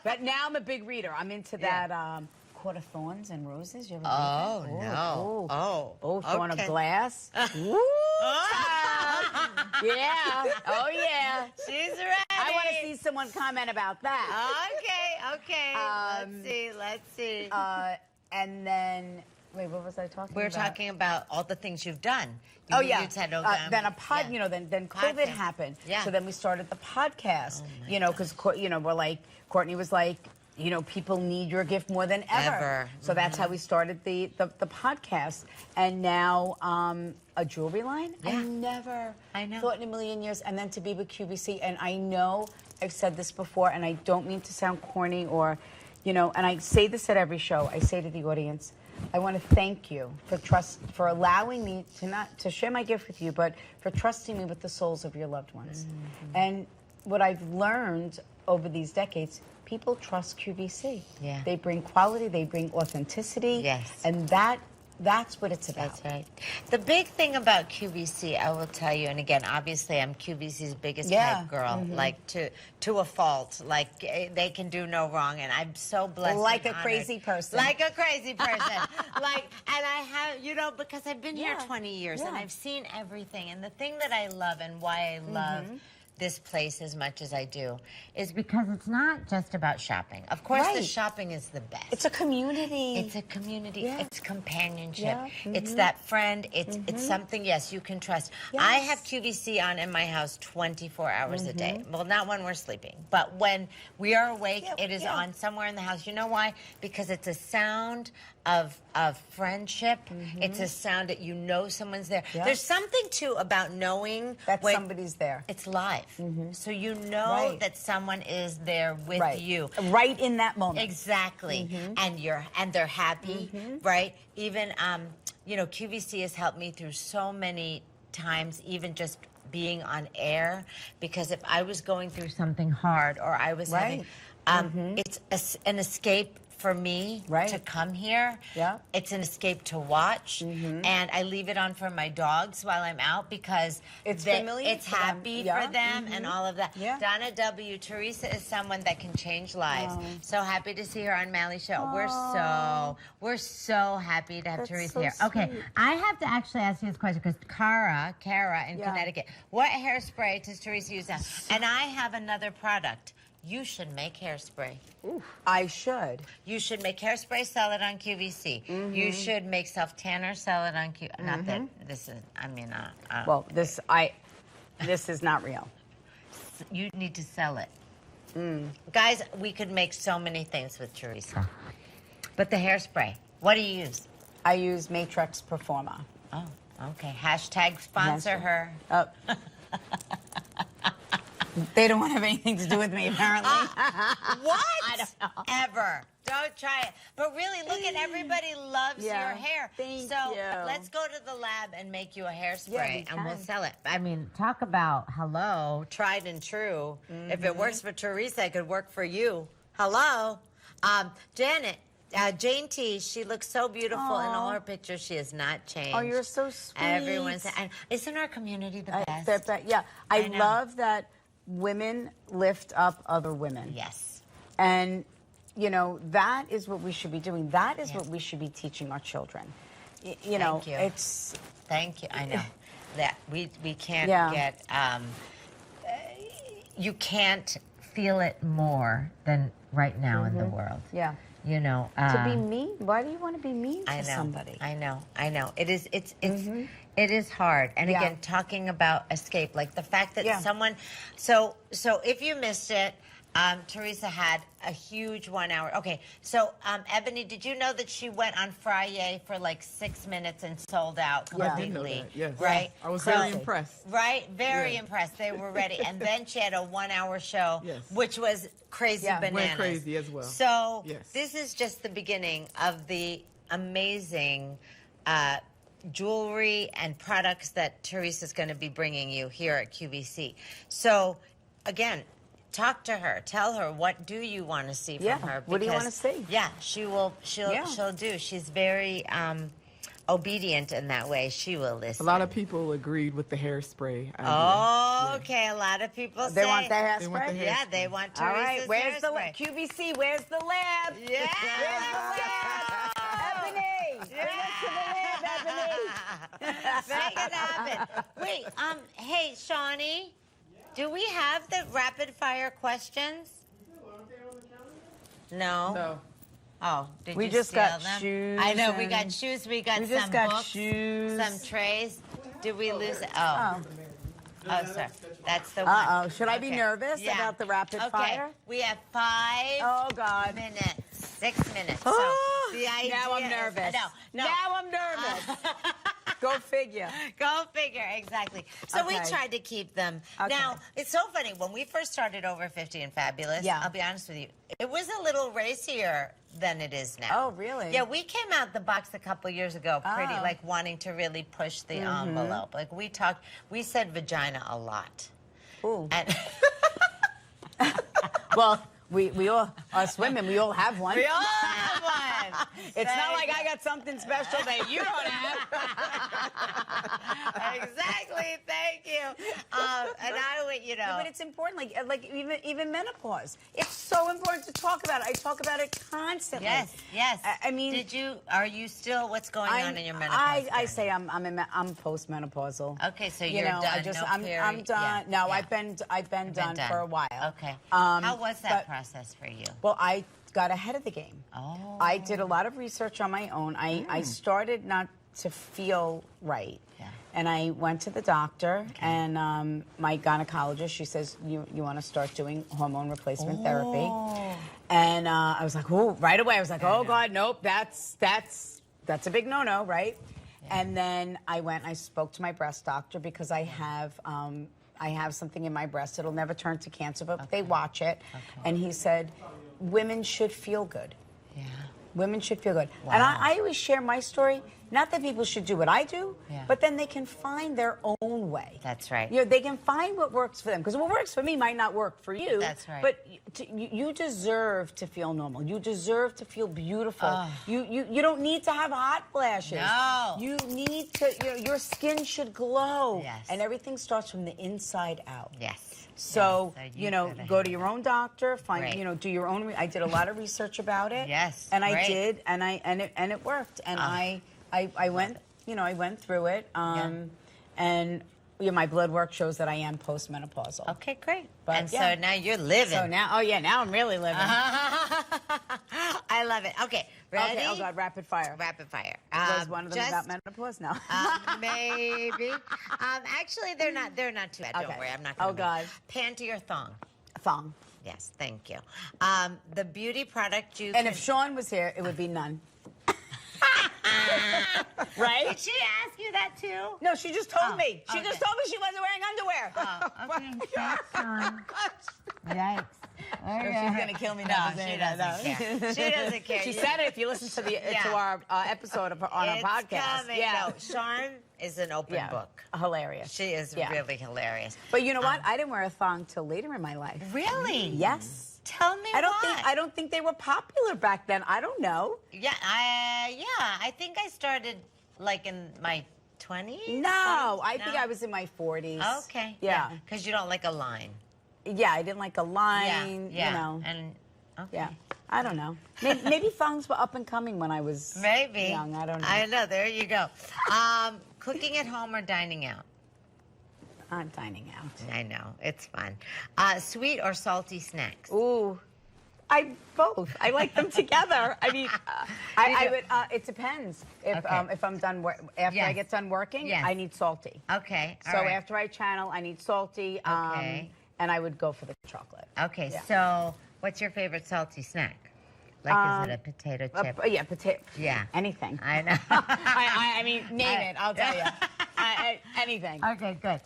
But now I'm a big reader. I'm into that Court of Thorns and Roses. You ever read that? No. Thorn of Glass. Woo! Yeah. Oh, yeah. She's ready. I want to see someone comment about that. Okay. Let's see. And then, wait, what was I talking about? We're talking about all the things you've done. You said, then a pod, you know, then COVID happened. So then we started the podcast, you know, because, you know, we're like, Courtney was like, you know, people need your gift more than ever. So that's how we started the podcast. And now a jewelry line. I never thought in a million years. And then to be with QVC. And I know I've said this before, and I don't mean to sound corny or, you know, and I say this at every show. I say to the audience, I want to thank you for allowing me to share my gift with you, but for trusting me with the souls of your loved ones. And what I've learned over these decades, people trust QVC. They bring quality, they bring authenticity. And that's what it's about. That's right. The big thing about QVC, I will tell you, and again, obviously I'm QVC's biggest hype girl, like to a fault. Like they can do no wrong, and I'm so blessed. Like a honored. crazy person. Like a crazy person. Like, and I have, you know, because I've been here 20 years and I've seen everything. And the thing that I love and why I love this place as much as I do is because it's not just about shopping. Of course, the shopping is the best. It's a community. It's a community. It's companionship. It's that friend. It's something, yes, you can trust. I have QVC on in my house 24 hours a day. Well, not when we're sleeping, but when we are awake, it is on somewhere in the house. You know why? Because it's a sound of friendship. It's a sound that you know someone's there. There's something, too, about knowing that somebody's there. It's live. So you know that someone is there with you. Right in that moment. Exactly. And they're happy, right? Even, you know, QVC has helped me through so many times, even just being on air, because if I was going through something hard or I was having, it's an escape for me to come here. It's an escape to watch, and I leave it on for my dogs while I'm out because it's familiar. It's happy for them and all of that. Donna W. Theresa is someone that can change lives. So happy to see her on Mally's show. We're so happy to have Theresa here. Okay, I have to actually ask you this question because Kara in Connecticut. What hairspray does Theresa use now? And I have another product. You should make hairspray. I should. You should make hairspray, sell it on QVC. You should make self-tanner, sell it on QVC. Not that this is, I mean, well, this is not real. You need to sell it. Guys, we could make so many things with Theresa. But the hairspray, what do you use? I use Matrix Performa. Oh, okay. Hashtag sponsor her. Oh. They don't want to have anything to do with me, apparently. What? I don't know. Ever. Don't try it. But really, look at everybody loves your hair. Thank so you. Let's go to the lab and make you a hairspray, and we'll sell it. I mean, talk about, hello, tried and true. If it works for Theresa, it could work for you. Hello. Janet. Jane T, she looks so beautiful in all her pictures. She has not changed. Oh, you're so sweet. Everyone's, and isn't our community the best? I love that women lift up other women. Yes. And, you know, that is what we should be doing. That is what we should be teaching our children. You know, it's... Thank you. I know. That we can't get... you can't feel it more than right now in the world. You know, to be mean. Why do you want to be mean to somebody? I know. It is. It is hard. And again, talking about escape, like the fact that someone. So if you missed it, Theresa had a huge 1 hour. Okay, so Ebony, did you know that she went on Friday for like 6 minutes and sold out Yeah. I did know completely? that, yes. Right? I was So- very impressed. Right? Very Yeah. impressed. They were ready. And then she had a 1 hour show, Yes. which was crazy Yeah. bananas. Went crazy as well. So Yes. this is just the beginning of the amazing jewelry and products that Teresa's going to be bringing you here at QVC. So, again, talk to her. Tell her, what do you want to see from Yeah. her? What do you Because, wanna see? Yeah, she'll Yeah. do. She's very obedient in that way. She will A listen. lot of people agreed with the hairspray idea. Oh, Yeah. okay. A lot of people They say want the hairspray? They want the hair- Yeah, they want All Teresa's right, where's the hairspray. QVC? Where's the lab? Yeah. Where's the lab? Ebony, bring us to the lab, Ebony. Make it happen. Wait, hey, Shawnee, do we have the rapid fire questions? No. No. Oh, did We you just steal got them? shoes I know, we and- got shoes, we got We some just got books, shoes. some trays. Did we lose it? Oh. Oh, sorry. That's the one. Uh-oh. Should I be Okay. nervous Yeah. about the rapid Okay. fire? We have 5 Oh, God. minutes. 6 minutes. So Oh, the idea now I'm is- nervous. No. Now I'm nervous. Go figure. Go figure, exactly. So we Okay. tried to keep them. Okay. Now, it's so funny. When we first started Over 50 and Fabulous, Yeah. I'll be honest with you, it was a little racier than it is now. Oh, really? Yeah, we came out the box a couple years ago pretty, Oh. like, wanting to really push the envelope. Like, we said vagina a lot. Ooh. And Well, we all, us women, we all have one. we all have one. It's not like I got something special that you don't have. Exactly. Thank you. And I would, you know. But it's important, like even menopause. It's so important to talk about it. I talk about it constantly. Yes, yes. I mean, are you still, what's going on in your menopause? I journey? say I'm postmenopausal. Okay, so You you're know, done. I'm period? done. Yeah, No, yeah. I've been done for a while. Okay. Um, How was that but- process for you? Well, I got ahead of the game. Oh. I did a lot of research on my own. I started not to feel right. Yeah. And I went to the doctor, and my gynecologist, she says, you want to start doing hormone replacement therapy. And I was like, oh, right away. I was like, oh, God, nope, that's a big no-no, right? Yeah. And then I went and I spoke to my breast doctor because I have something in my breast. It'll never turn to cancer, but they watch it. Okay. And he said, women should feel good. Yeah. Women should feel good. Wow. And I always share my story. Not that people should do what I do, but then they can find their own way. That's right. You know, they can find what works for them. Because what works for me might not work for you. That's right. But you deserve to feel normal. You deserve to feel beautiful. You don't need to have hot flashes. No. You need to, your skin should glow. Yes. And everything starts from the inside out. Yes. So, Yes, you know, go to your own doctor, find, Right. you know, do your own. I did a lot of research about it. Yes, And I great. did, and it worked. And I went, you know, I went through it. And you know, my blood work shows that I am postmenopausal. Okay, great. But, and yeah. so now you're living. So now, now I'm really living. I love it. Okay, ready? Okay, oh God, rapid fire. Rapid fire. Was one of them just- about menopause? No. Maybe. Actually, they're not too bad. Don't Okay. worry, I'm not going to. Oh, God. Panty or thong? Thong. Yes, thank you. The beauty product you And can... if Sean was here, it would be none. Right? Did she ask you that too? No, she just told me. She okay. just told me she wasn't wearing underwear. Yikes. She's gonna kill me No, now. she doesn't care. She doesn't care. She said it if you listen to the to our episode on our It's podcast. coming. Yeah. No, Sean is an open book. Hilarious. She is Yeah. really hilarious. But you know what? I didn't wear a thong till later in my life. Really? Yes. Tell me I why. don't think they were popular back then. I don't know. Yeah, I think I started like in my 20s. No, I think I was in my 40s. Okay. Yeah. Because you don't like a line. Yeah, I didn't like a line. Yeah. You know. And okay. Yeah. I don't know. Maybe thongs were up and coming when I was Maybe. young. I don't know. I know. There you go. Cooking at home or dining out? I'm dining out. I know. It's fun. Sweet or salty snacks? Ooh, both. I like them together. I mean, I would. It depends. If Okay. if I'm done after I Yes. get done working, Yes. I need salty. Okay. So all right. after I channel, I need salty. Okay. and I would go for the chocolate. Okay, Yeah. so what's your favorite salty snack? Like, is it a potato chip? Yeah, potato. Yeah. Anything. I know. I mean, name it. I'll tell you. Anything. Okay, good.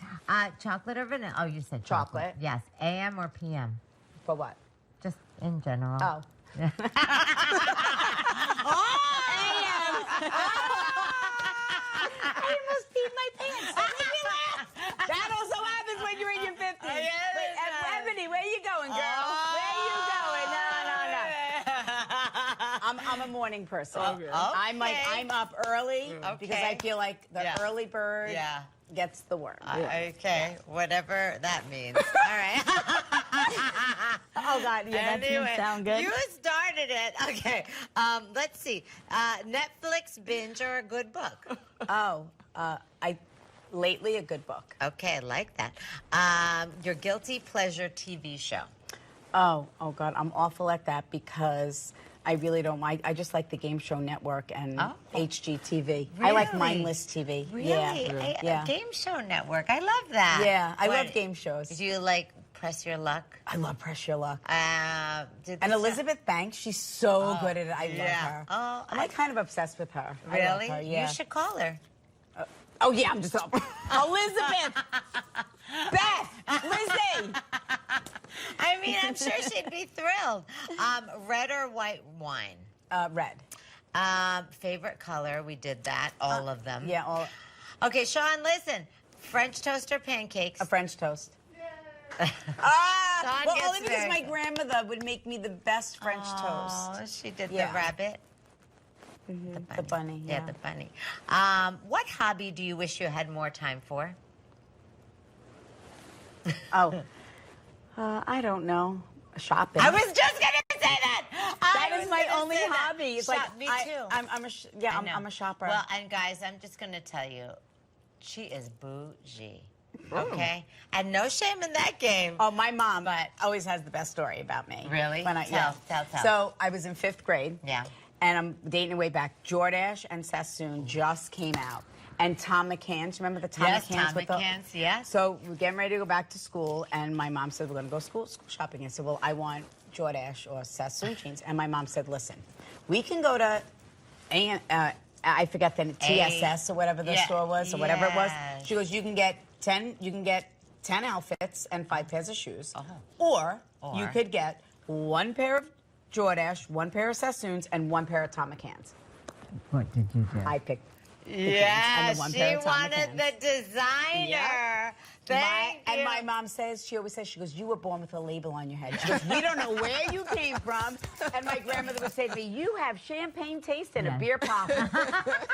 Chocolate or vanilla? Oh, you said Chocolate. Yes. AM or PM? For what? Just in general. Oh. Yeah. I must pee my pants. That also happens when you're in your 50s. Oh, yeah, Wait, Ebony, where you going, girl? Where you going? No. I'm a morning person. Okay. I'm up early because I feel like the early bird gets the worm. Okay, whatever that means. All right. Oh God, that didn't sound good. You started it. Okay. Let's see. Netflix binge or a good book? Lately a good book. Okay, I like that. Your guilty pleasure TV show? Oh God, I'm awful at that because I really don't like. I just like the Game Show Network and HGTV. I like mindless TV. Really? Yeah. Game Show Network. I love that. Yeah, I love game shows. Do you like Press Your Luck? I love Press Your Luck. And Elizabeth Banks, she's so good at it. I love her. Oh, I'm like kind of obsessed with her. Really? I love her, yeah. You should call her. Oh yeah, I'm just Elizabeth, Beth, Lizzie. I mean, I'm sure she'd be thrilled. Red or white wine? Red. Favorite color? We did that. All of them. Yeah, all. Okay, Sean, listen. French toast or pancakes? A French toast. Sean Well, gets only because very my good. grandmother would make me the best French toast. Oh, she did Yeah. the rabbit. The bunny. Yeah, the bunny. What hobby do you wish you had more time for? I don't know. Shopping. I was just gonna say that. That is my only hobby. It's like me too. I'm a shopper. Well, and guys, I'm just gonna tell you, she is bougie. Okay, and no shame in that game. Oh, my mom always has the best story about me. Really? When Tell. So I was in 5th grade. Yeah. And I'm dating way back. Jordache and Sassoon just came out. And Tom McCann's, remember the Tom Yes, McCann's? Tom with McCann's, yes. So we're getting ready to go back to school, and my mom said, we're going to go school shopping. I said, well, I want Jordache or Sassoon jeans. And my mom said, listen, we can go to, I forget the TSS or whatever the store was, or whatever it was. Yes. She goes, you can get 10 outfits and 5 pairs of shoes. Or you could get 1 pair of Jordache, 1 pair of Sassoons, and 1 pair of Tom McCann's. What did you do? I picked the jeans Yeah, and the 1 she pair of Tom wanted McCann's. the designer. Thank you. And my mom says, she always says, she goes, you were born with a label on your head. She goes, we don't know where you came from. And my grandmother would say to me, you have champagne taste and a beer pop.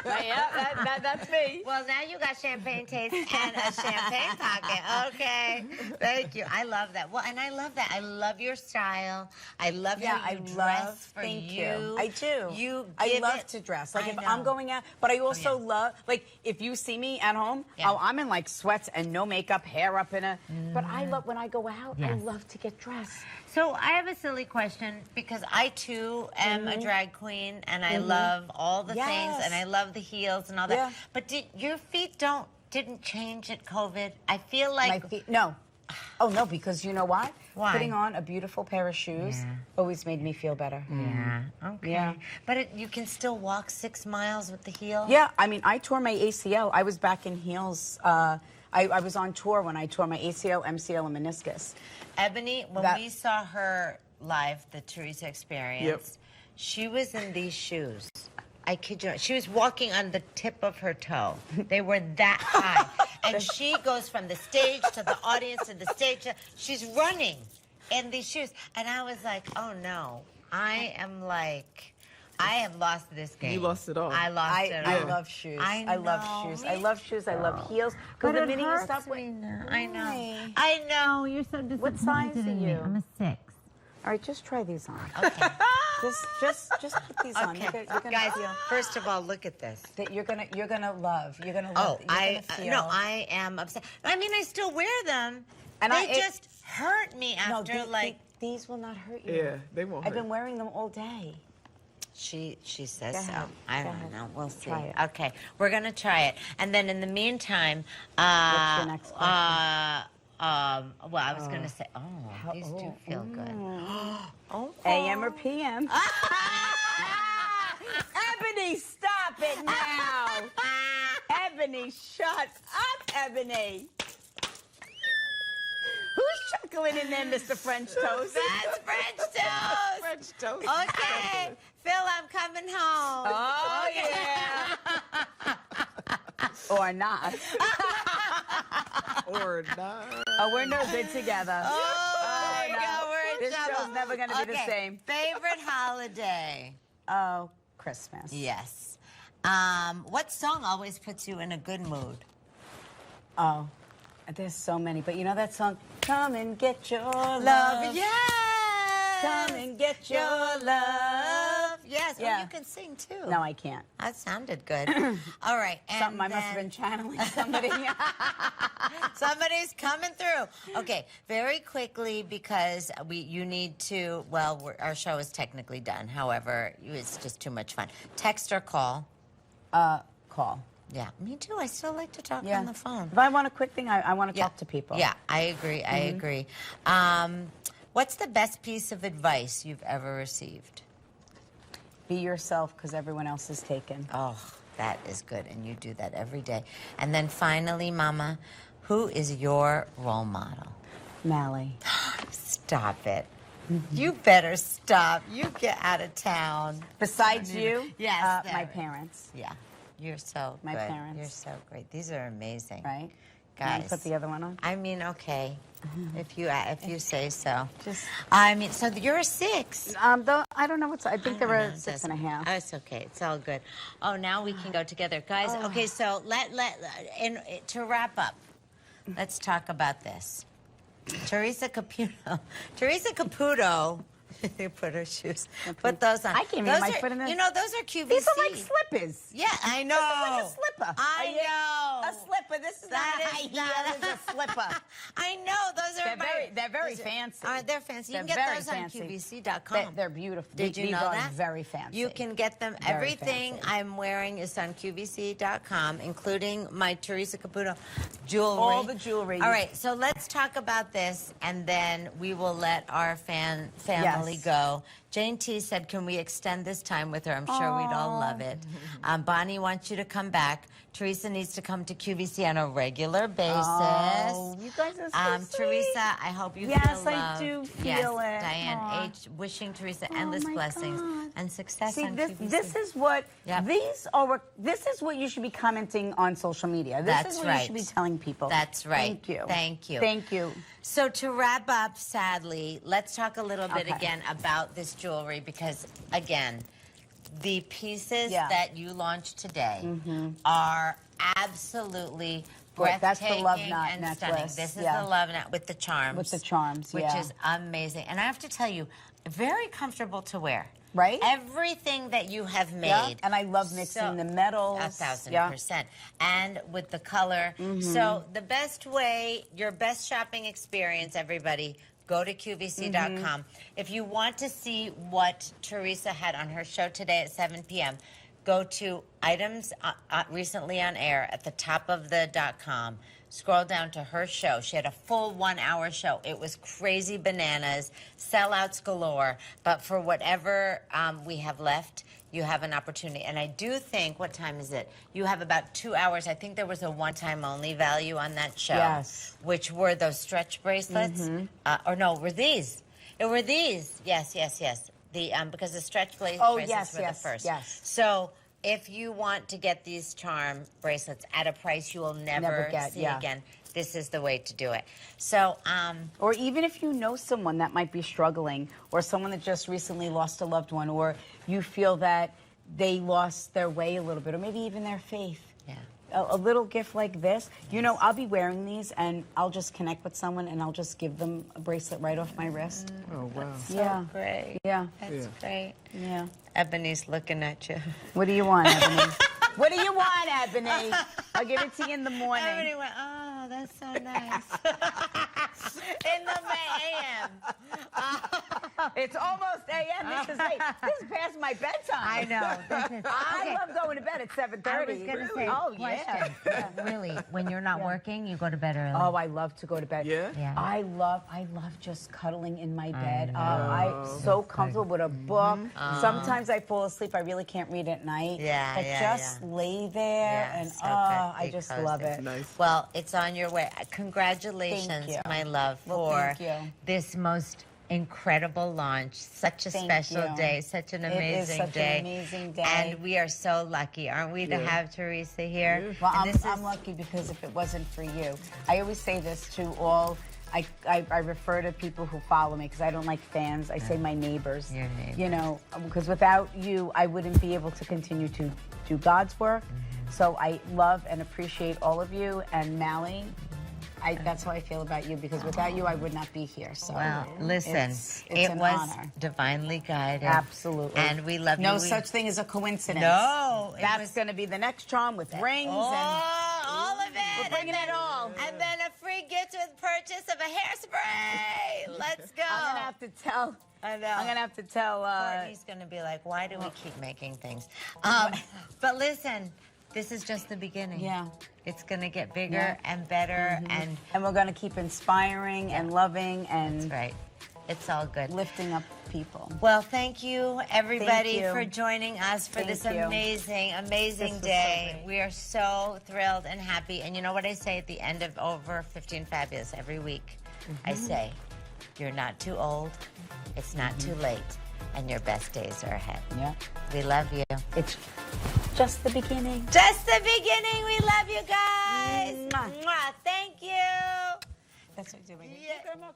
Yeah, that's me. Well, now you got champagne taste and a champagne pocket. Okay. Thank you. I love that. Well, and I love that. I love your style. I love how you dress for thank you. I do. I give love it- to dress. Like I if know. I'm going out, but I also love, like if you see me at home, I'm in like sweats and no makeup, hair up in a, but I love, when I go out, I love to get dressed. So I have a silly question because I too am a drag queen and I love all the things and I love the heels and all that. Yeah. But your feet didn't change at COVID? I feel like... My feet, no. Oh no, because you know what? Why? Putting on a beautiful pair of shoes always made me feel better. Yeah. Okay. Yeah. But you can still walk 6 miles with the heel? Yeah, I mean, I tore my ACL. I was back in heels. I was on tour when I tore my ACL, MCL, and meniscus. Ebony, when we saw her live, the Theresa experience, she was in these shoes. I kid you not. She was walking on the tip of her toe. They were that high. And she goes from the stage to the audience to the stage. She's running in these shoes. And I was like, oh no. I have lost this game. You lost it all. I lost it all. I love shoes. I love shoes. I love shoes. I love heels. But Because the it minute you hurts stop me now. I know. Why? I know. You're so disappointed What size are in me. you? I'm a 6. All right, just try these on. Okay. Just put these on. Okay. You're gonna Guys, feel first of all, look at this. that you're gonna love. You're gonna Oh, love. You're gonna feel. I am upset. I mean, I still wear them. And they just hurt me No, after these will not hurt you. Yeah, they won't I've hurt. been wearing them all day. She says Go so. ahead. I Go don't ahead. know. We'll see. Try it. Okay, we're gonna try it. And then in the meantime, What's your next question? Well, I was going to say, these do feel good. Oh. AM or PM? Ebony, stop it now. Ebony, shut up, Ebony. Who's chuckling in there, Mr. French Toast? That's French toast. French toast. Okay, Phil, I'm coming home. Oh, yeah. Or not. Or not. Oh, we're no good together. Oh, my no. God, we're in This trouble. show's never going to be the same. Favorite holiday? Oh, Christmas. Yes. What song always puts you in a good mood? Oh, there's so many. But you know that song, Come and Get Your Love? Yes. Come and get your love. Yes. Yeah. Oh, you can sing too. No, I can't. That sounded good. All right. And Something I must have been channeling somebody. Somebody's coming through. Okay, very quickly because you need to. Well, our show is technically done. However, it's just too much fun. Text or call. Call. Yeah, me too. I still like to talk Yeah. on the phone. If I want a quick thing, I want to talk to people. Yeah, I agree. I agree. What's the best piece of advice you've ever received? Be yourself because everyone else is taken. Oh, that is good, and you do that every day. And then finally, Mama, who is your role model? Mally. Stop it. You better stop. You get out of town. Besides you, Yes, my there. parents, Yeah, you're so My good. parents. You're so great. These are amazing. right? Guys. And put the other one on. I mean, okay, if you say so. Just- I mean, so you're a 6. Though I don't know what's. I think I there don't were know, it 6 and a doesn't- half. Oh, it's okay. It's all good. Oh, now we can go together, guys. Okay, so to wrap up, let's talk about this. Theresa Caputo. Theresa Caputo. They put her shoes. Put those on. I can't even Those my are- foot in the- You know, those are QVC. These are like slippers. Yeah, I know. This is like a slipper. I know. A slipper. This is That not a is high heel. not- This is a slipper. I know. Those are They're very those are- fancy. They're fancy. You can They're get very those on fancy. QVC.com. They're beautiful. Did you These know are that? very fancy. You can get them. Very Everything fancy. I'm wearing is on QVC.com, including my Theresa Caputo jewelry. All the jewelry. All right, so let's talk about this, and then we will let our family Yes. go. Jane T said, can we extend this time with her? I'm sure we'd all love it. Bonnie wants you to come back. Teresa needs to come to QVC on a regular basis. Oh, you guys are so sweet. Teresa, I hope you Yes, feel I loved. do Yes, feel it. Diane Aw. H. wishing Teresa endless my blessings God. and success See, on this QVC. is what Yep. this is what you should be commenting on social media. This That's is what right. you should be telling people. That's right. Thank you. Thank you. Thank you. So to wrap up, sadly, let's talk a little bit Okay. again about this jewelry because, again, the pieces Yeah. that you launched today are absolutely Right, that's the breathtaking love knot and necklace. stunning. This is Yeah. the love knot with the charms. With the charms, which yeah. is amazing. And I have to tell you, very comfortable to wear. Right? Everything that you have made. Yeah, and I love mixing the metals. 1,000%. And with the color. So the best way, your best shopping experience, everybody, go to QVC.com. If you want to see what Theresa had on her show today at 7 p.m., go to items recently on air at the top of the .com. Scroll down to her show. She had a full 1-hour show. It was crazy bananas, sellouts galore. But for whatever we have left, you have an opportunity. And I do think, what time is it? You have about 2 hours. I think there was a one-time only value on that show. Yes. Which were those stretch bracelets. Or no, were these? It were these. Yes. The because the stretch bracelets were the first. Yes. So if you want to get these charm bracelets at a price you will never get, see yeah. again, this is the way to do it. So, Or even if you know someone that might be struggling, or someone that just recently lost a loved one, or you feel that they lost their way a little bit, or maybe even their faith. yeah. A little gift like this, you know, I'll be wearing these, and I'll just connect with someone, and I'll just give them a bracelet right off my wrist. Oh, wow. Yeah. Great. Yeah. That's great. Yeah. Ebony's looking at you. What do you want, Ebony? What do you want, Ebony? I'll give it to you in the morning. Ebony went, oh, that's so nice. In the AM. It's almost a.m. This is late. This is past my bedtime. I know. I love going to bed at 7:30. I was going to say, oh, question. yeah. Really, when you're not working, you go to bed early. Oh, I love to go to bed. Yeah? Yeah. I love just cuddling in my bed. I'm know. so comfortable with a book. Sometimes I fall asleep. I really can't read at night. Yeah, But just lay there and so I comfy, just cozy. love it. Nice. Well, it's on your way. Congratulations, Thank you. my love, Well, for thank you. this most incredible launch. Such a Thank special you. day, such an It is amazing such an day. amazing day. And we are so lucky, aren't we, to Yeah. have Theresa here? Well, And this I'm lucky because if it wasn't for you, I always say this to all. I refer to people who follow me because I don't like fans. I say my neighbors. Your neighbors. You know, because without you, I wouldn't be able to continue to do God's work. So I love and appreciate all of you. And Mally, that's how I feel about you because without you, I would not be here. So Well, listen, it's it an was honor. divinely guided. Absolutely. And we love you. No We- such thing as a coincidence. No, it That's was- going to be the next charm with rings Oh, and all of it. We're bringing And it all. And then a free gift with purchase of a hairspray. Let's go. I'm going to have to tell. I know. I'm going to have to tell. Courtney's going to be like, why do we keep making things? But listen, this is just the beginning. Yeah. It's going to get bigger Yeah. and better. And And we're going to keep inspiring and loving and that's right. It's all good. lifting up people. Well, thank you, everybody, Thank you. for joining us for this Thank you. amazing, amazing This was so day. great. We are so thrilled and happy. And you know what I say at the end of Over 15 Fabulous every week? I say, you're not too old, it's not too late, and your best days are ahead. Yeah. We love you. It's just the beginning. Just the beginning. We love you guys. Mwah. Mwah. Thank you. That's what I'm doing. Yeah. Mwah.